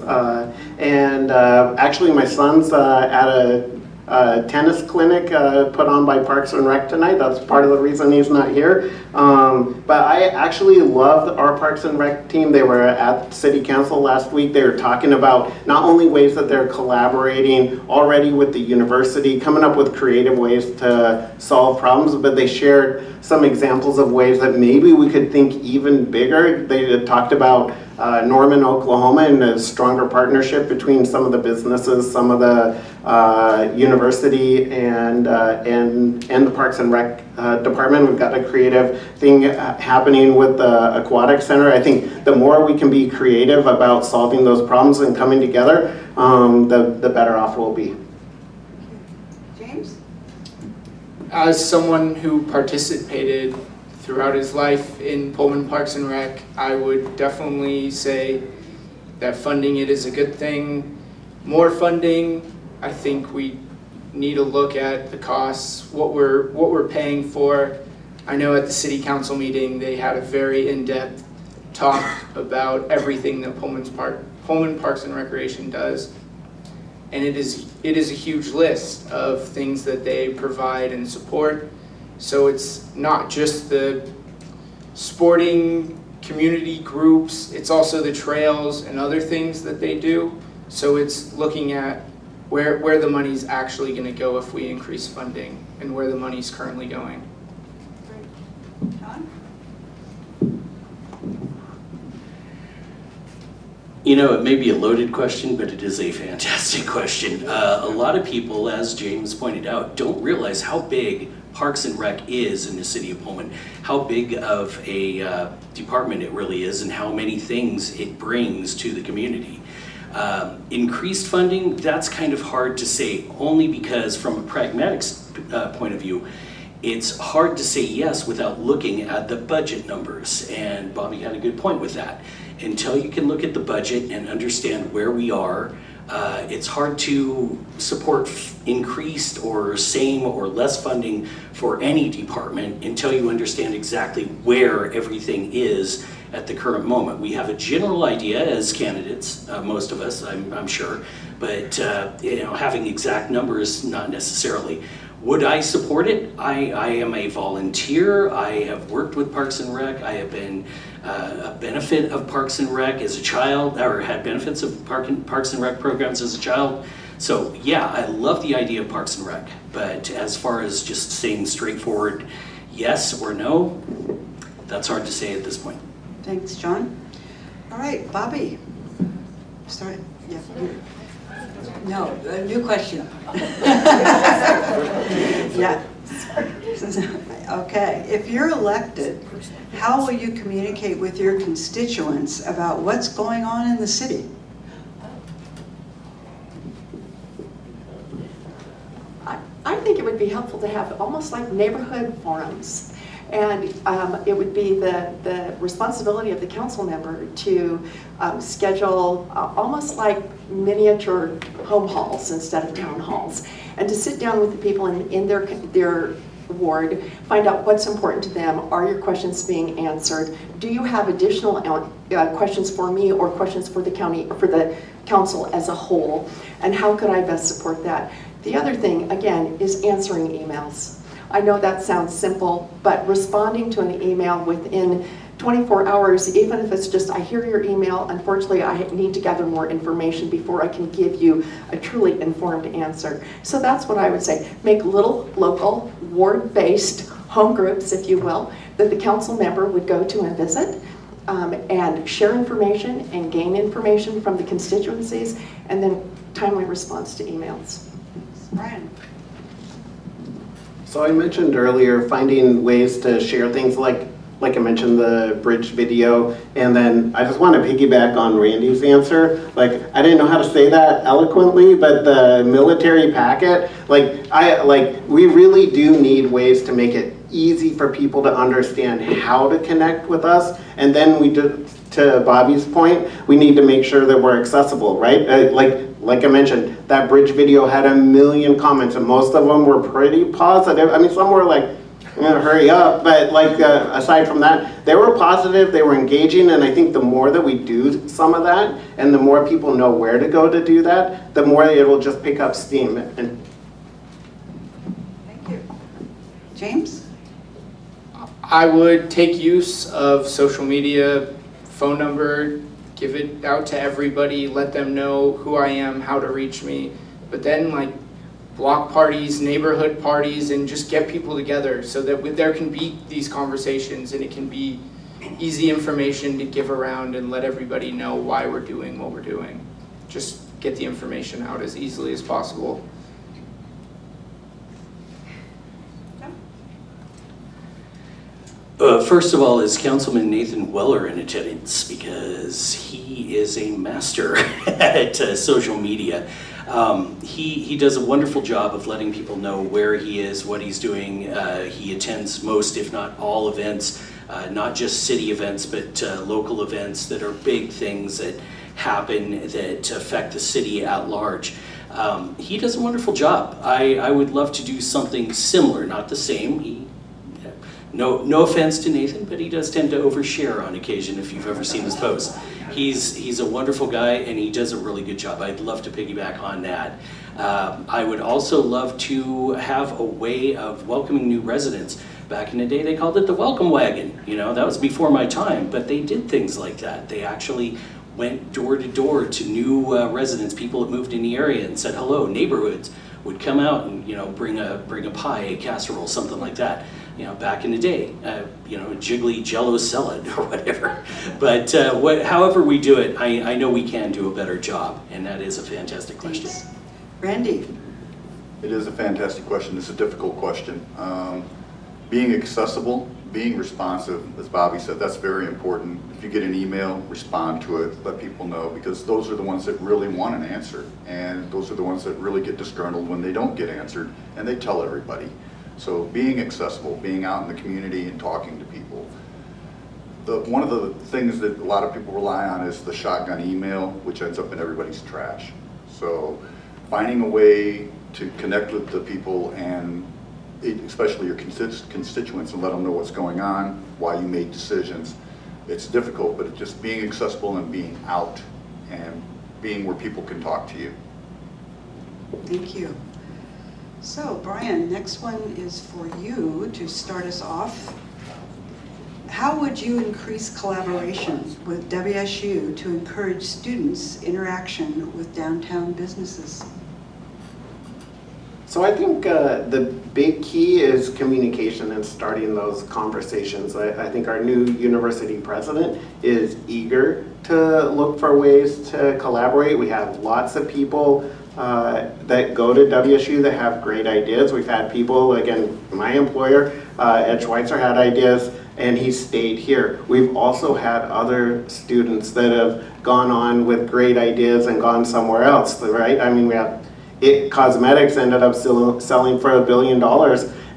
Actually my son's at a tennis clinic put on by Parks and Rec tonight. That's part of the reason he's not here. But I actually loved our Parks and Rec team. They were at City Council last week. They were talking about not only ways that they're collaborating already with the university, coming up with creative ways to solve problems, but they shared some examples of ways that maybe we could think even bigger. They had talked about Norman, Oklahoma, and a stronger partnership between some of the businesses, some of the university, and the Parks and Rec department. We've got a creative thing happening with the Aquatic Center. I think the more we can be creative about solving those problems and coming together, the better off we'll be. James? As someone who participated throughout his life in Pullman Parks and Rec, I would definitely say that funding it is a good thing. More funding, I think we need to look at the costs, what we're paying for. I know at the city council meeting they had a very in-depth talk about everything that Pullman Parks and Recreation does. And it is a huge list of things that they provide and support. So it's not just the sporting community groups, it's also the trails and other things that they do. So it's looking at where the money's actually going to go if we increase funding and where the money's currently going. John? You know, it may be a loaded question, but it is a fantastic question. A lot of people, as James pointed out, don't realize how big Parks and Rec is in the city of Pullman, how big of a department it really is, and how many things it brings to the community. Increased funding, that's kind of hard to say, only because from a pragmatic point of view, it's hard to say yes without looking at the budget numbers, and Bobbie had a good point with that. Until you can look at the budget and understand where we are, it's hard to support increased or same or less funding for any department until you understand exactly where everything is at the current moment. We have a general idea as candidates, most of us, I'm sure, but having exact numbers, not necessarily. Would I support it? I am a volunteer. I have worked with Parks and Rec. I have been a benefit of Parks and Rec as a child, or had benefits of Parks and Rec programs as a child. So yeah, I love the idea of Parks and Rec, but as far as just saying straightforward yes or no, that's hard to say at this point. Thanks, John. All right, Bobbie. Start. Yeah. No, a new question. Yeah. Okay, if you're elected, how will you communicate with your constituents about what's going on in the city? I think it would be helpful to have almost like neighborhood forums. And it would be the responsibility of the council member to schedule almost like miniature home halls instead of town halls. And to sit down with the people in their ward, find out what's important to them. Are your questions being answered? Do you have additional questions for me or questions for the county, for the council as a whole? And how could I best support that? The other thing, again, is answering emails. I know that sounds simple, but responding to an email within 24 hours, even if it's just, I hear your email, unfortunately I need to gather more information before I can give you a truly informed answer. So that's what I would say. Make little local ward-based home groups, if you will, that the council member would go to and visit and share information and gain information from the constituencies, and then timely response to emails. Brian? So I mentioned earlier finding ways to share things like I mentioned the bridge video, and then I just want to piggyback on Randy's answer. Like, I didn't know how to say that eloquently, but the military packet, we really do need ways to make it easy for people to understand how to connect with us, and then to Bobbie's point, we need to make sure that we're accessible, right? Like I mentioned, that bridge video had 1 million comments, and most of them were pretty positive. I mean, some were like, hurry up, but aside from that, they were positive, they were engaging, and I think the more that we do some of that, and the more people know where to go to do that, the more it will just pick up steam. And Thank you. James? I would take use of social media, phone number, give it out to everybody, let them know who I am, how to reach me, but then block parties, neighborhood parties, and just get people together so that there can be these conversations and it can be easy information to give around and let everybody know why we're doing what we're doing. Just get the information out as easily as possible. First of all, is Councilman Nathan Weller in attendance? Because he is a master at social media. He does a wonderful job of letting people know where he is, what he's doing. He attends most, if not all, events, not just city events, but local events that are big things that happen that affect the city at large. He does a wonderful job. I would love to do something similar, not the same. No offense to Nathan, but he does tend to overshare on occasion if you've ever seen his posts. He's a wonderful guy and he does a really good job. I'd love to piggyback on that. I would also love to have a way of welcoming new residents. Back in the day they called it the welcome wagon. That was before my time, but they did things like that. They actually went door to door to new residents, people that moved in the area, and said hello. Neighborhoods would come out and bring a pie, a casserole, something like that. Back in the day, jiggly Jello salad or whatever. But however we do it, I know we can do a better job, and that is a fantastic question. Thanks. Randy? It is a fantastic question. It's a difficult question. Being accessible, being responsive, as Bobbie said, that's very important. If you get an email, respond to it, let people know, because those are the ones that really want an answer, and those are the ones that really get disgruntled when they don't get answered, and they tell everybody. So being accessible, being out in the community and talking to people. One of the things that a lot of people rely on is the shotgun email, which ends up in everybody's trash. So finding a way to connect with the people, and especially your constituents, and let them know what's going on, why you made decisions. It's difficult, but it's just being accessible and being out and being where people can talk to you. Thank you. So, Brian, next one is for you to start us off. How would you increase collaboration with WSU to encourage students' interaction with downtown businesses? So I think the big key is communication and starting those conversations. I think our new university president is eager to look for ways to collaborate. We have lots of people that go to WSU that have great ideas. We've had people, again, my employer, Ed Schweitzer, had ideas, and he stayed here. We've also had other students that have gone on with great ideas and gone somewhere else, right? I mean, we have It Cosmetics ended up selling for $1 billion,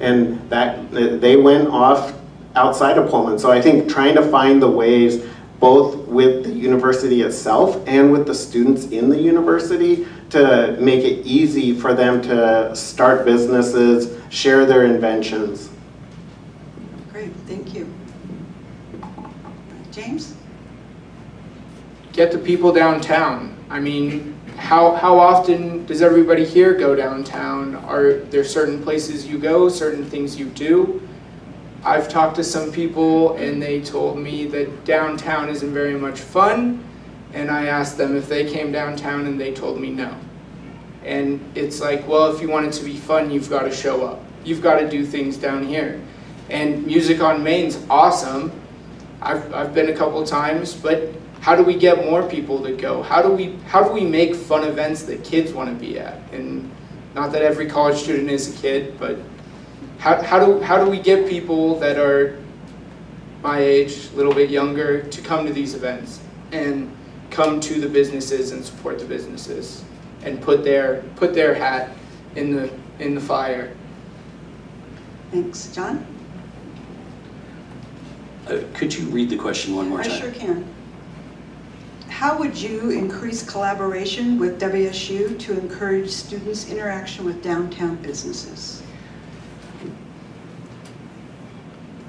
and that they went off outside of Pullman. So I think trying to find the ways, both with the university itself and with the students in the university, to make it easy for them to start businesses, share their inventions. Great, thank you. James? Get the people downtown. I mean, how often does everybody here go downtown? Are there certain places you go, certain things you do? I've talked to some people and they told me that downtown isn't very much fun, and I asked them if they came downtown and they told me no. And it's like, well, if you want it to be fun, you've got to show up. You've got to do things down here. And Music on Main's awesome. I've been a couple times, but how do we get more people to go? How do we make fun events that kids want to be at? And not that every college student is a kid, but how do we get people that are my age, a little bit younger, to come to these events and come to the businesses and support the businesses and put their hat in the fire? Thanks. John? Could you read the question one more I time? sure can. How would you increase collaboration with WSU to encourage students' interaction with downtown businesses?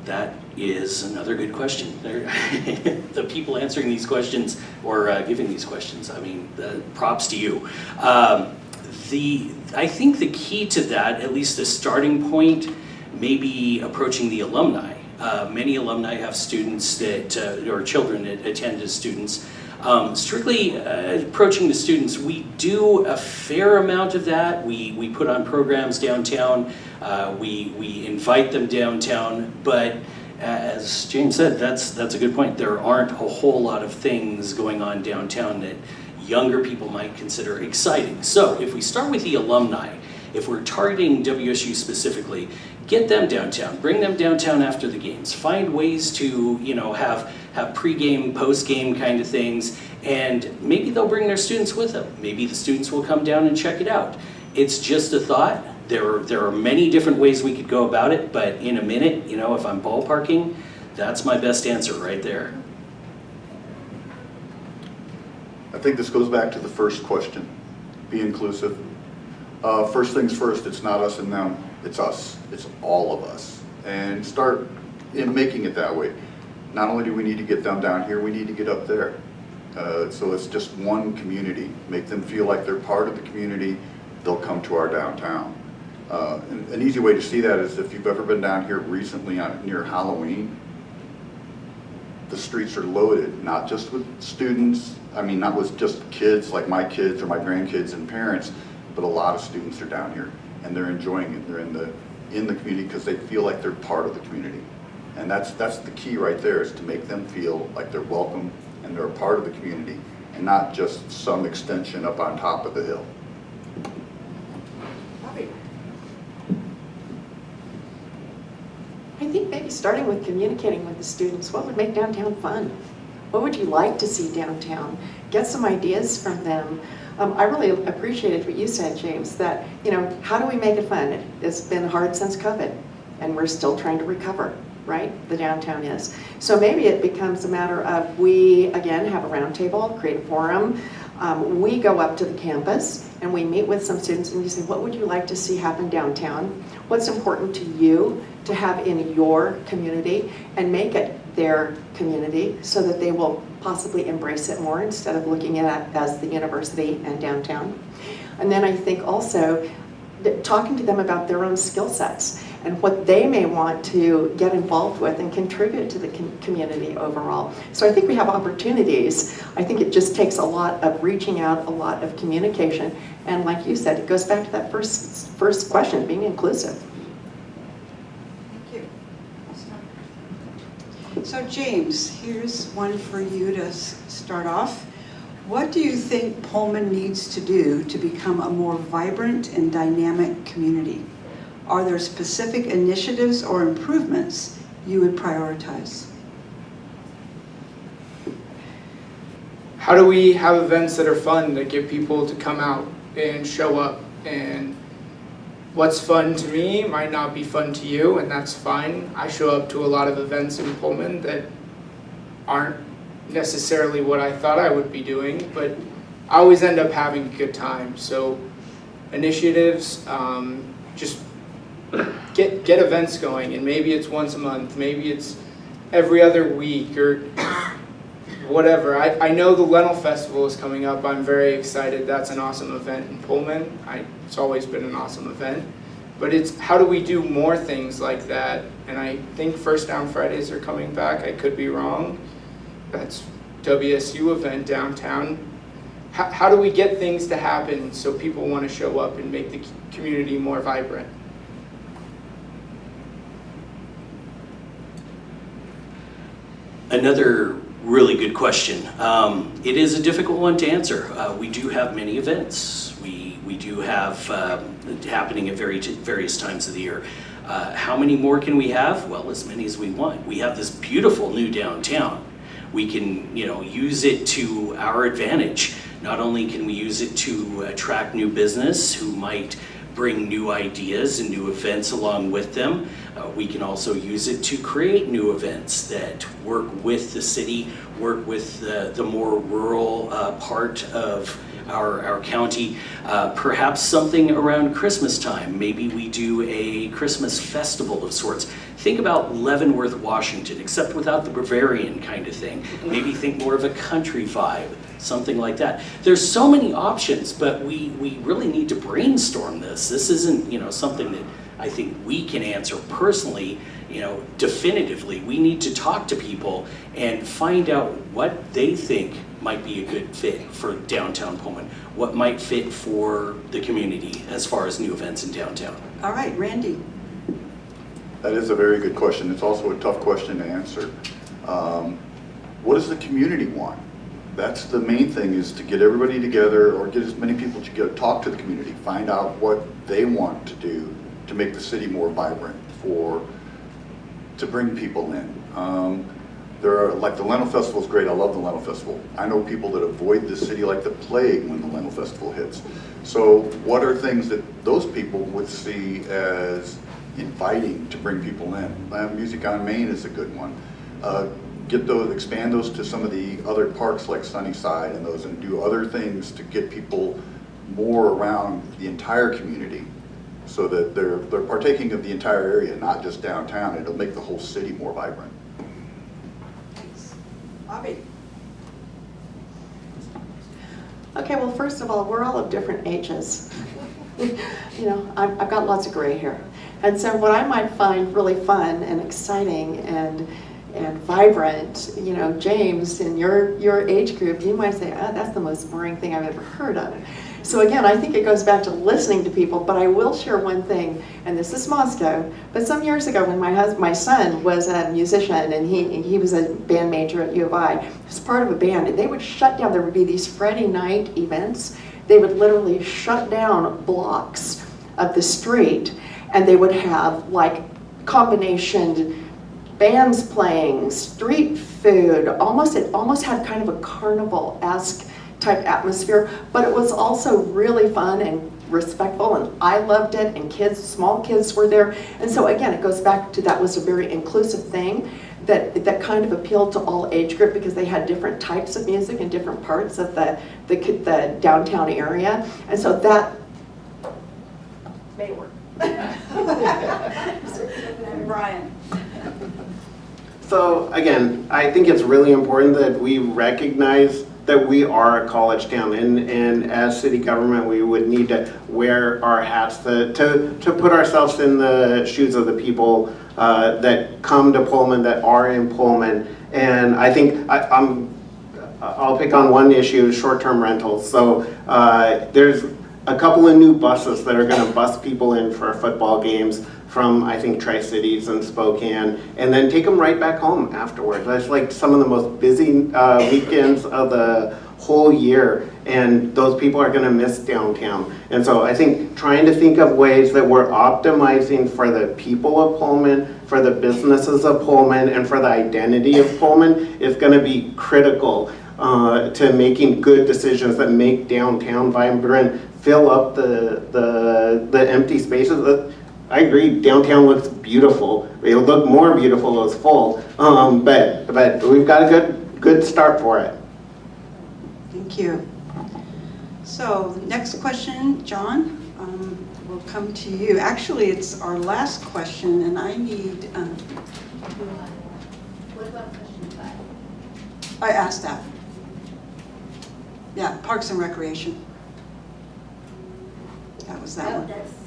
That is another good question. The people answering these questions or giving these questions, I mean, props to you. I think the key to that, at least a starting point, may be approaching the alumni. Many alumni have students that, or children that attend as students. Strictly approaching the students, we do a fair amount of that. We put on programs downtown, we invite them downtown, but as James said, that's a good point. There aren't a whole lot of things going on downtown that younger people might consider exciting. So if we start with the alumni, if we're targeting WSU specifically, get them downtown, bring them downtown after the games, find ways to, have pre-game, post-game kind of things, and maybe they'll bring their students with them. Maybe the students will come down and check it out. It's just a thought. There are many different ways we could go about it, but in a minute, if I'm ballparking, that's my best answer right there. I think this goes back to the first question, be inclusive. First things first, it's not us and them, it's us, it's all of us. And start in making it that way. Not only do we need to get them down here, we need to get up there. So it's just one community. Make them feel like they're part of the community, they'll come to our downtown. An easy way to see that is if you've ever been down here recently near Halloween, the streets are loaded, not just with students, not with just kids like my kids or my grandkids and parents, but a lot of students are down here and they're enjoying it. They're in the community because they feel like they're part of the community. And that's the key right there, is to make them feel like they're welcome and they're a part of the community and not just some extension up on top of the hill. Bobbie? I think maybe starting with communicating with the students, what would make downtown fun? What would you like to see downtown? Get some ideas from them. I really appreciated what you said, James, that, how do we make it fun? It's been hard since COVID, and we're still trying to recover, right? The downtown is. So maybe it becomes a matter of we, again, have a roundtable, create a forum. We go up to the campus, and we meet with some students, and you say, what would you like to see happen downtown? What's important to you to have in your community, and make it their community so that they will possibly embrace it more instead of looking at it as the university and downtown. And then I think also talking to them about their own skill sets and what they may want to get involved with and contribute to the community overall. So I think we have opportunities. I think it just takes a lot of reaching out, a lot of communication, and like you said, it goes back to that first question, being inclusive. Thank you. So James, here's one for you to start off. What do you think Pullman needs to do to become a more vibrant and dynamic community? Are there specific initiatives or improvements you would prioritize? How do we have events that are fun, that get people to come out and show up? And what's fun to me might not be fun to you, and that's fine. I show up to a lot of events in Pullman that aren't necessarily what I thought I would be doing, but I always end up having a good time. So initiatives, just get events going, and maybe it's once a month, maybe it's every other week, or whatever. I know the Lentil Festival is coming up. I'm very excited. That's an awesome event in Pullman. It's always been an awesome event. But it's how do we do more things like that? And I think First Down Fridays are coming back. I could be wrong. That's WSU event downtown. How do we get things to happen so people want to show up and make the community more vibrant? Another really good question. It is a difficult one to answer. We do have many events. We do have happening at various times of the year. How many more can we have? Well, as many as we want. We have this beautiful new downtown. We can, use it to our advantage. Not only can we use it to attract new business who might bring new ideas and new events along with them. We can also use it to create new events that work with the city, work with the more rural part of our county. Perhaps something around Christmas time. Maybe we do a Christmas festival of sorts. Think about Leavenworth, Washington, except without the Bavarian kind of thing. Maybe think more of a country vibe, something like that. There's so many options, but we really need to brainstorm this. This isn't, something that I think we can answer personally, definitively. We need to talk to people and find out what they think might be a good fit for downtown Pullman, what might fit for the community as far as new events in downtown. All right, Randy. That is a very good question. It's also a tough question to answer. What does the community want? That's the main thing, is to get everybody together, or get as many people to talk to the community, find out what they want to do to make the city more vibrant, to bring people in. There are, like, the Lentil Festival is great. I love the Lentil Festival. I know people that avoid the city like the plague when the Lentil Festival hits. So what are things that those people would see as inviting to bring people in? Music on Main is a good one. Expand those to some of the other parks like Sunnyside and those, and do other things to get people more around the entire community, so that they're partaking of the entire area, not just downtown. It'll make the whole city more vibrant. Thanks. Bobbie. Okay, well, first of all, we're all of different ages. I've got lots of gray hair. And so what I might find really fun and exciting and vibrant, James, in your age group, you might say, oh, that's the most boring thing I've ever heard of. So again, I think it goes back to listening to people, but I will share one thing, and this is Moscow, but some years ago when my son was a musician, and he was a band major at U of I, he was part of a band, and they would shut down, there would be these Friday night events, they would literally shut down blocks of the street, and they would have like combination bands playing, street food, it almost had kind of a carnival-esque type atmosphere, but it was also really fun and respectful, and I loved it, and small kids were there. And so again, it goes back to that was a very inclusive thing that kind of appealed to all age group, because they had different types of music in different parts of the downtown area. And so that may work. Brian. So again, I think it's really important that we recognize that we are a college town, and as city government, we would need to wear our hats to put ourselves in the shoes of the people that come to Pullman, that are in Pullman. And I think I'll pick on one issue: short-term rentals. So there's a couple of new buses that are going to bus people in for football games from, I think, Tri-Cities and Spokane, and then take them right back home afterwards. That's like some of the most busy weekends of the whole year, and those people are going to miss downtown. And so I think trying to think of ways that we're optimizing for the people of Pullman, for the businesses of Pullman, and for the identity of Pullman is going to be critical to making good decisions that make downtown vibrant, fill up the empty spaces. I agree, downtown looks beautiful. It'll look more beautiful if it's full, but we've got a good start for it. Thank you. So next question, John, will come to you. Actually, it's our last question, and I need, What about question 5? I asked that. Yeah, Parks and Recreation. That was that one. That's 6.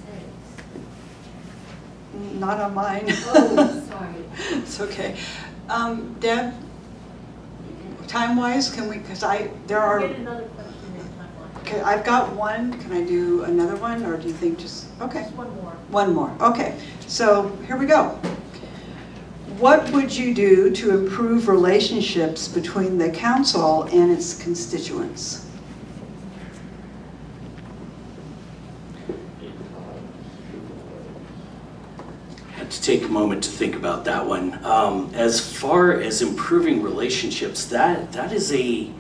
Not on mine. Oh, sorry. It's okay. Deb, time-wise, can we, because there are, Get another question in time one. okay, I've got one. Can I do another one, or do you think just, okay. Just one more. One more, okay. So here we go. What would you do to improve relationships between the council and its constituents? Had to take a moment to think about that one. As far as improving relationships, that is a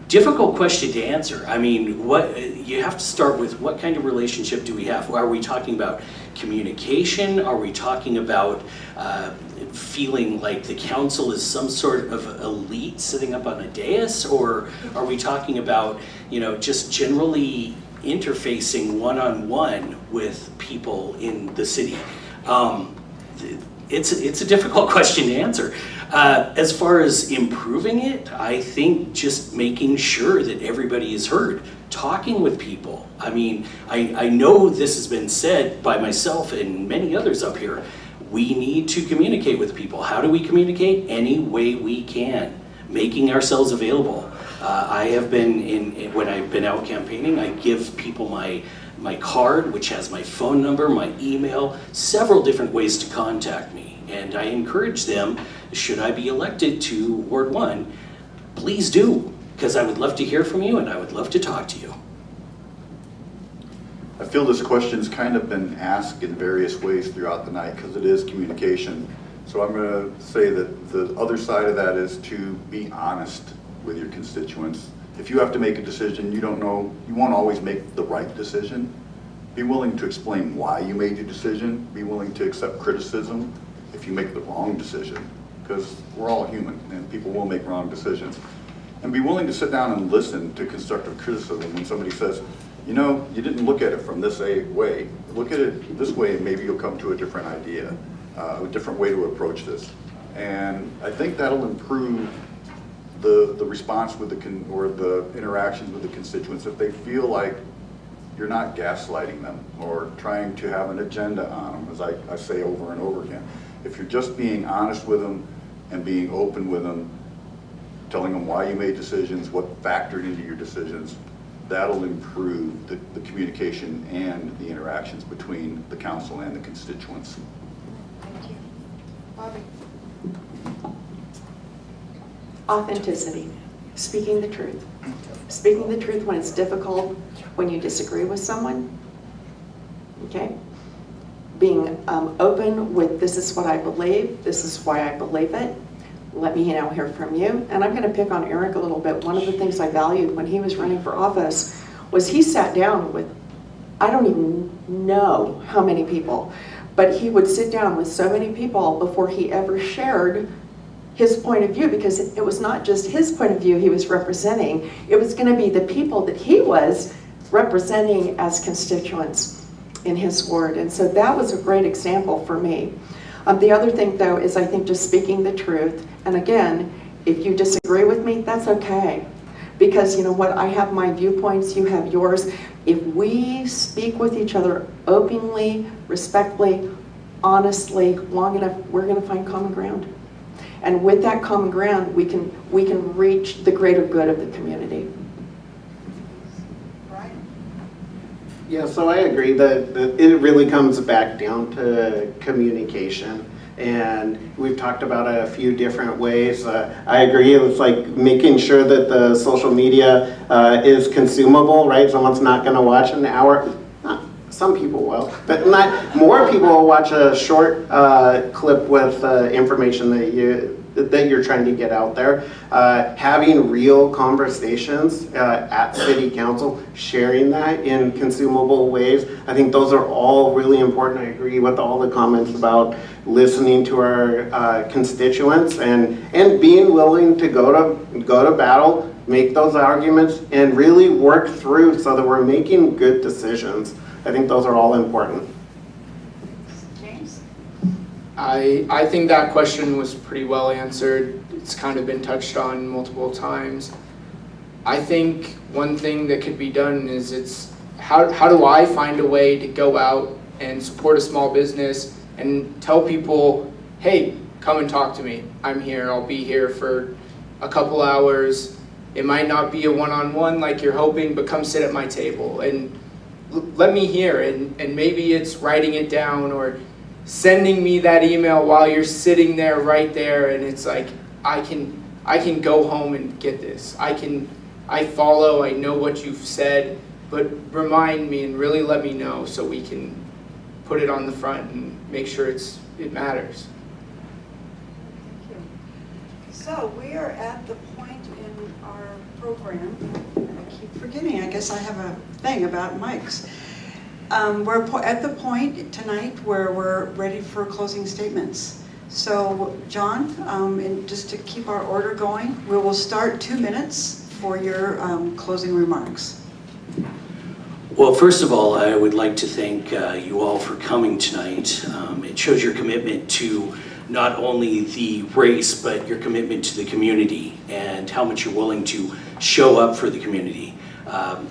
difficult question to answer. I mean, what you have to start with, what kind of relationship do we have? Are we talking about communication? Are we talking about feeling like the council is some sort of elite sitting up on a dais? Or are we talking about, just generally interfacing one-on-one with people in the city? It's a difficult question to answer. As far as improving it, I think just making sure that everybody is heard, talking with people. I mean, I know this has been said by myself and many others up here. We need to communicate with people. How do we communicate? Any way we can, making ourselves available. I have been, when I've been out campaigning, I give people my card, which has my phone number, my email, several different ways to contact me. And I encourage them, should I be elected to Ward 1, please do, because I would love to hear from you and I would love to talk to you. I feel this question's kind of been asked in various ways throughout the night because it is communication. So I'm going to say that the other side of that is to be honest with your constituents. If you have to make a decision, you don't know, you won't always make the right decision. Be willing to explain why you made your decision. Be willing to accept criticism if you make the wrong decision, because we're all human and people will make wrong decisions. And be willing to sit down and listen to constructive criticism when somebody says, you didn't look at it from this way. Look at it this way and maybe you'll come to a different idea, a different way to approach this. And I think that'll improve the response with the interactions with the constituents if they feel like you're not gaslighting them or trying to have an agenda on them, as I say over and over again. If you're just being honest with them and being open with them, telling them why you made decisions, what factored into your decisions, that'll improve the communication and the interactions between the council and the constituents. Thank you. Bobbie? Authenticity, speaking the truth. Speaking the truth when it's difficult, when you disagree with someone, okay? Being open with, this is what I believe, this is why I believe it. Let me hear from you. And I'm going to pick on Eric a little bit. One of the things I valued when he was running for office was he sat down with, I don't even know how many people, but he would sit down with so many people before he ever shared his point of view, because it was not just his point of view he was representing, it was going to be the people that he was representing as constituents in his ward. And so that was a great example for me. The other thing, though, is I think just speaking the truth. And again, if you disagree with me, that's okay. Because you know what, I have my viewpoints, you have yours. If we speak with each other openly, respectfully, honestly, long enough, we're going to find common ground. And with that common ground, we can reach the greater good of the community. Brian? Yeah, so I agree that it really comes back down to communication. And we've talked about a few different ways. I agree, it's like making sure that the social media is consumable, right? Someone's not going to watch an hour. Some people will, but not more people will watch a short clip with information that you're trying to get out there. Having real conversations at City Council, sharing that in consumable ways. I think those are all really important. I agree with all the comments about listening to our constituents and being willing to go to battle, make those arguments, and really work through so that we're making good decisions. I think those are all important. James? I think that question was pretty well answered. It's kind of been touched on multiple times. I think one thing that could be done is how do I find a way to go out and support a small business and tell people, hey, come and talk to me. I'm here. I'll be here for a couple hours. It might not be a one-on-one like you're hoping, but come sit at my table and let me hear. And maybe it's writing it down or sending me that email while you're sitting there right there, and it's like I can go home and get this. I follow, I know what you've said, but remind me and really let me know so we can put it on the front and make sure it matters. So we are at the point in our program, and I keep forgetting, I guess I have a thing about mics. We're at the point tonight where we're ready for closing statements. So John, and just to keep our order going, we will start 2 minutes for your closing remarks. Well, first of all, I would like to thank you all for coming tonight. It shows your commitment to not only the race, but your commitment to the community and how much you're willing to show up for the community.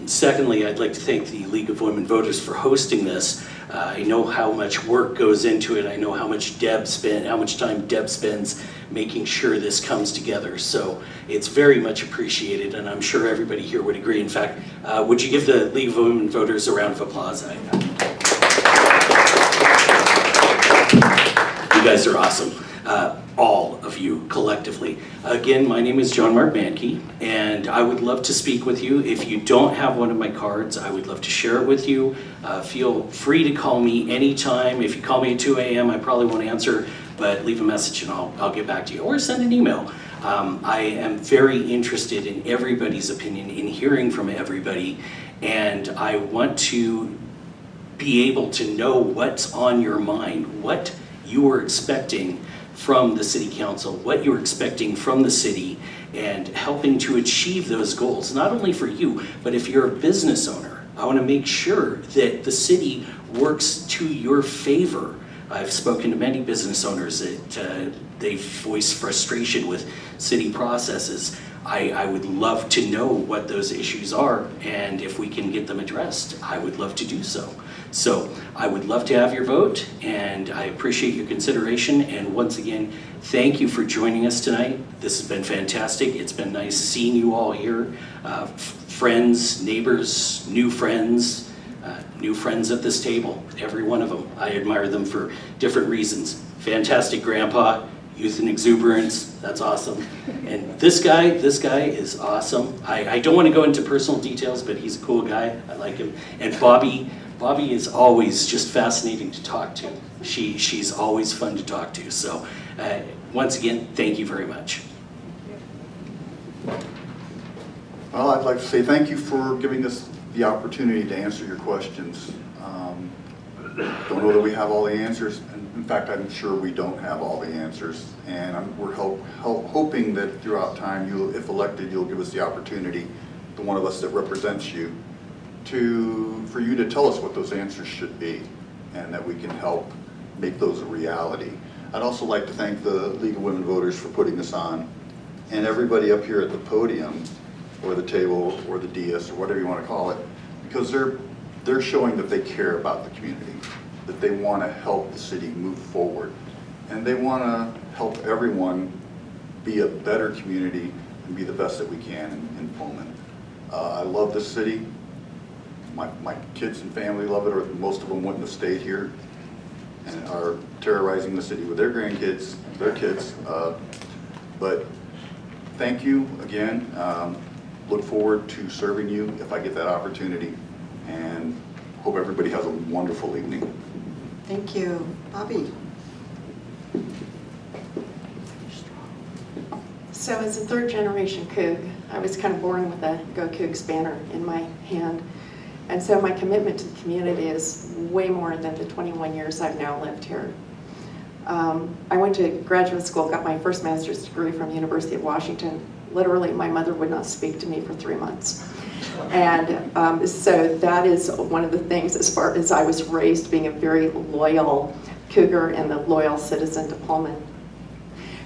Secondly, I'd like to thank the League of Women Voters for hosting this. I know how much work goes into it. I know how much time Deb spends making sure this comes together. So it's very much appreciated, and I'm sure everybody here would agree. In fact, would you give the League of Women Voters a round of applause? You guys are awesome. All of you collectively. Again, my name is John Mark Mahnkey, and I would love to speak with you. If you don't have one of my cards, I would love to share it with you. Feel free to call me anytime. If you call me at 2 a.m., I probably won't answer, but leave a message and I'll get back to you, or send an email. I am very interested in everybody's opinion, in hearing from everybody, and I want to be able to know what's on your mind, what you are expecting from the City Council, what you're expecting from the city, and helping to achieve those goals, not only for you, but if you're a business owner, I want to make sure that the city works to your favor. I've spoken to many business owners that they voice frustration with city processes. I would love to know what those issues are, and if we can get them addressed, I would love to do so. So I would love to have your vote, and I appreciate your consideration. And once again, thank you for joining us tonight. This has been fantastic. It's been nice seeing you all here. Friends, neighbors, new friends at this table, every one of them. I admire them for different reasons. Fantastic grandpa, youth and exuberance, that's awesome. And this guy is awesome. I don't want to go into personal details, but he's a cool guy. I like him. And Bobbie is always just fascinating to talk to. She's always fun to talk to. So once again, thank you very much. Well, I'd like to say thank you for giving us the opportunity to answer your questions. Don't know that we have all the answers. In fact, I'm sure we don't have all the answers. And we're hoping that throughout time, if elected, you'll give us the opportunity, the one of us that represents you, for you to tell us what those answers should be, and that we can help make those a reality. I'd also like to thank the League of Women Voters for putting this on, and everybody up here at the podium, or the table, or the dais, or whatever you want to call it, because they're showing that they care about the community, that they want to help the city move forward, and they want to help everyone be a better community and be the best that we can in Pullman. I love this city. My kids and family love it, or most of them wouldn't have stayed here and are terrorizing the city with their grandkids, their kids. But thank you again. Look forward to serving you if I get that opportunity, and hope everybody has a wonderful evening. Thank you. Bobbie? So as a third generation Coug, I was kind of born with a Go Cougs banner in my hand. And so my commitment to the community is way more than the 21 years I've now lived here. I went to graduate school, got my first master's degree from the University of Washington. Literally, my mother would not speak to me for 3 months. And so that is one of the things, as far as I was raised being a very loyal Cougar and a loyal citizen to Pullman.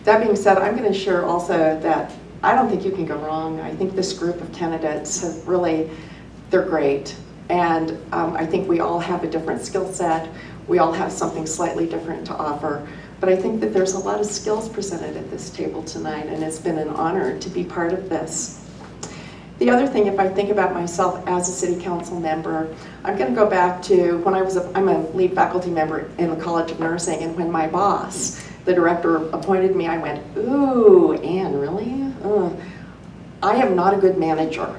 That being said, I'm going to share also that I don't think you can go wrong. I think this group of candidates have really, they're great. And I think we all have a different skill set. We all have something slightly different to offer. But I think that there's a lot of skills presented at this table tonight, and it's been an honor to be part of this. The other thing, if I think about myself as a city council member, I'm going to go back to when I'm a lead faculty member in the College of Nursing, and when my boss, the director, appointed me, I went, ooh, Anne, really? I am not a good manager.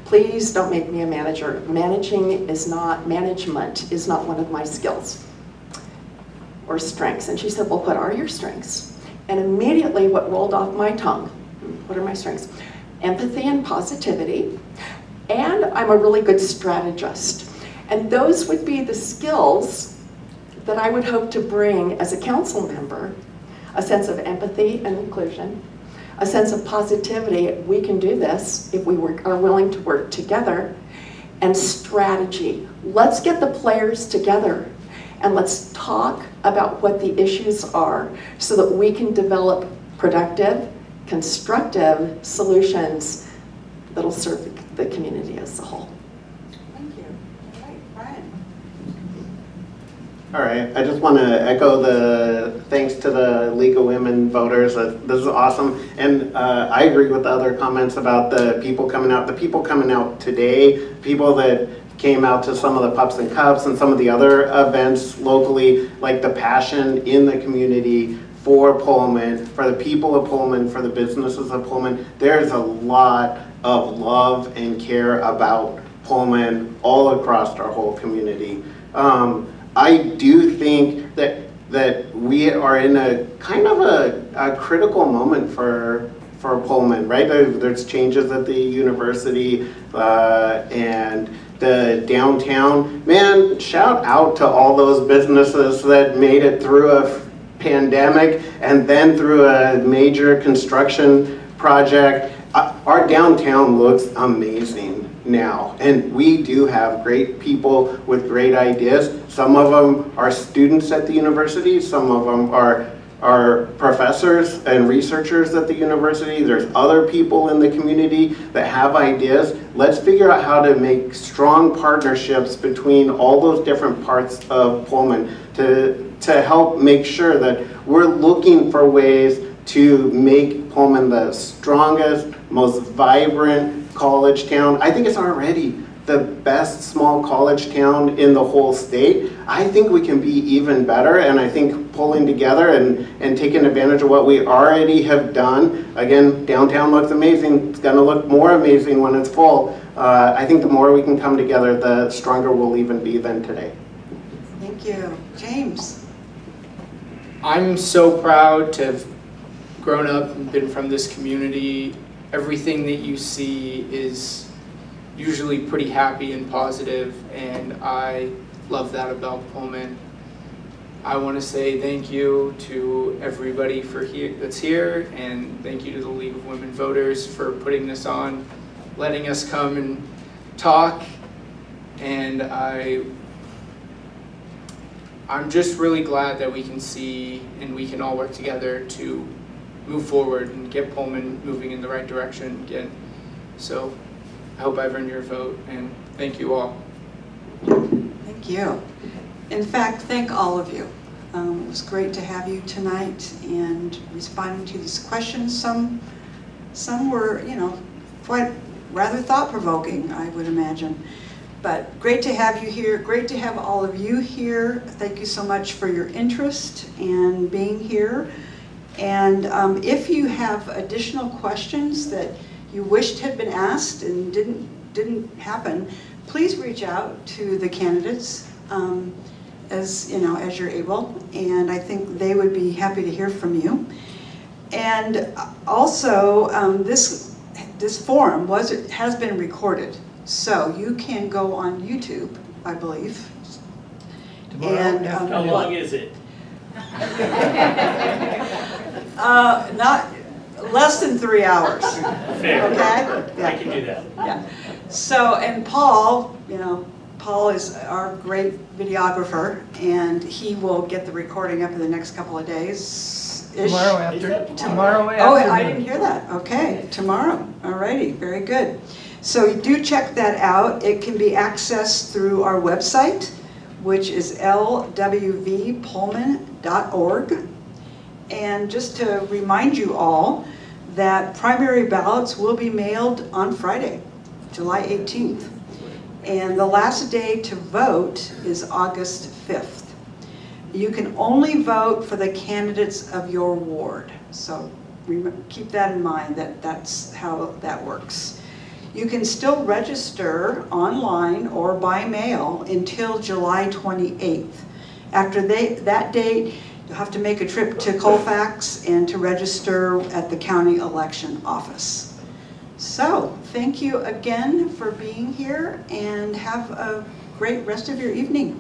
Please don't make me a manager. Management is not one of my skills or strengths. And she said, well, what are your strengths? And immediately what rolled off my tongue, what are my strengths? Empathy and positivity, and I'm a really good strategist. And those would be the skills that I would hope to bring as a council member: a sense of empathy and inclusion, a sense of positivity, we can do this if we are willing to work together, and strategy. Let's get the players together and let's talk about what the issues are so that we can develop productive, constructive solutions that'll serve the community as a whole. Thank you. All right, Brian? All right, I just want to echo the thanks to the League of Women Voters. This is awesome. And I agree with the other comments about the people coming out. The people coming out today, people that came out to some of the Pups and Cups and some of the other events locally, like the passion in the community for Pullman, for the people of Pullman, for the businesses of Pullman. There's a lot of love and care about Pullman all across our whole community. I do think that we are in a kind of a critical moment for Pullman, right? There's changes at the university and the downtown. Man, shout out to all those businesses that made it through a pandemic and then through a major construction project. Our downtown looks amazing now, and we do have great people with great ideas. Some of them are students at the university, some of them are professors and researchers at the university. There's other people in the community that have ideas. Let's figure out how to make strong partnerships between all those different parts of Pullman to help make sure that we're looking for ways to make Pullman the strongest, most vibrant college town. I think it's already the best small college town in the whole state. I think we can be even better, and I think pulling together and taking advantage of what we already have done. Again, downtown looks amazing. It's gonna look more amazing when it's full. I think the more we can come together, the stronger we'll even be than today. Thank you. James? I'm so proud to have grown up and been from this community. Everything that you see is usually pretty happy and positive, and I love that about Pullman. I want to say thank you to everybody that's here, and thank you to the League of Women Voters for putting this on, letting us come and talk, and I'm just really glad that we can see and we can all work together to move forward and get Pullman moving in the right direction again. So I hope I've earned your vote, and thank you all. Thank you. In fact, thank all of you. It was great to have you tonight and responding to these questions. Some were, quite rather thought-provoking, I would imagine. But great to have you here, great to have all of you here. Thank you so much for your interest and being here. And if you have additional questions that you wished had been asked and didn't happen, please reach out to the candidates as you're able, and I think they would be happy to hear from you. And also, this forum has been recorded, so you can go on YouTube, I believe. And How long is it? not less than 3 hours. Fair. Okay? I can do that. Yeah. So, and Paul, Paul is our great videographer, and he will get the recording up in the next couple of days. Tomorrow Oh, afternoon. I didn't hear that. Okay, tomorrow. All righty, very good. So do check that out. It can be accessed through our website, which is lwvpullman.org. And just to remind you all that primary ballots will be mailed on Friday, July 18th. And the last day to vote is August 5th. You can only vote for the candidates of your ward. So keep that in mind, that's how that works. You can still register online or by mail until July 28th. After that date, you'll have to make a trip to Colfax and to register at the county election office. So, thank you again for being here, and have a great rest of your evening.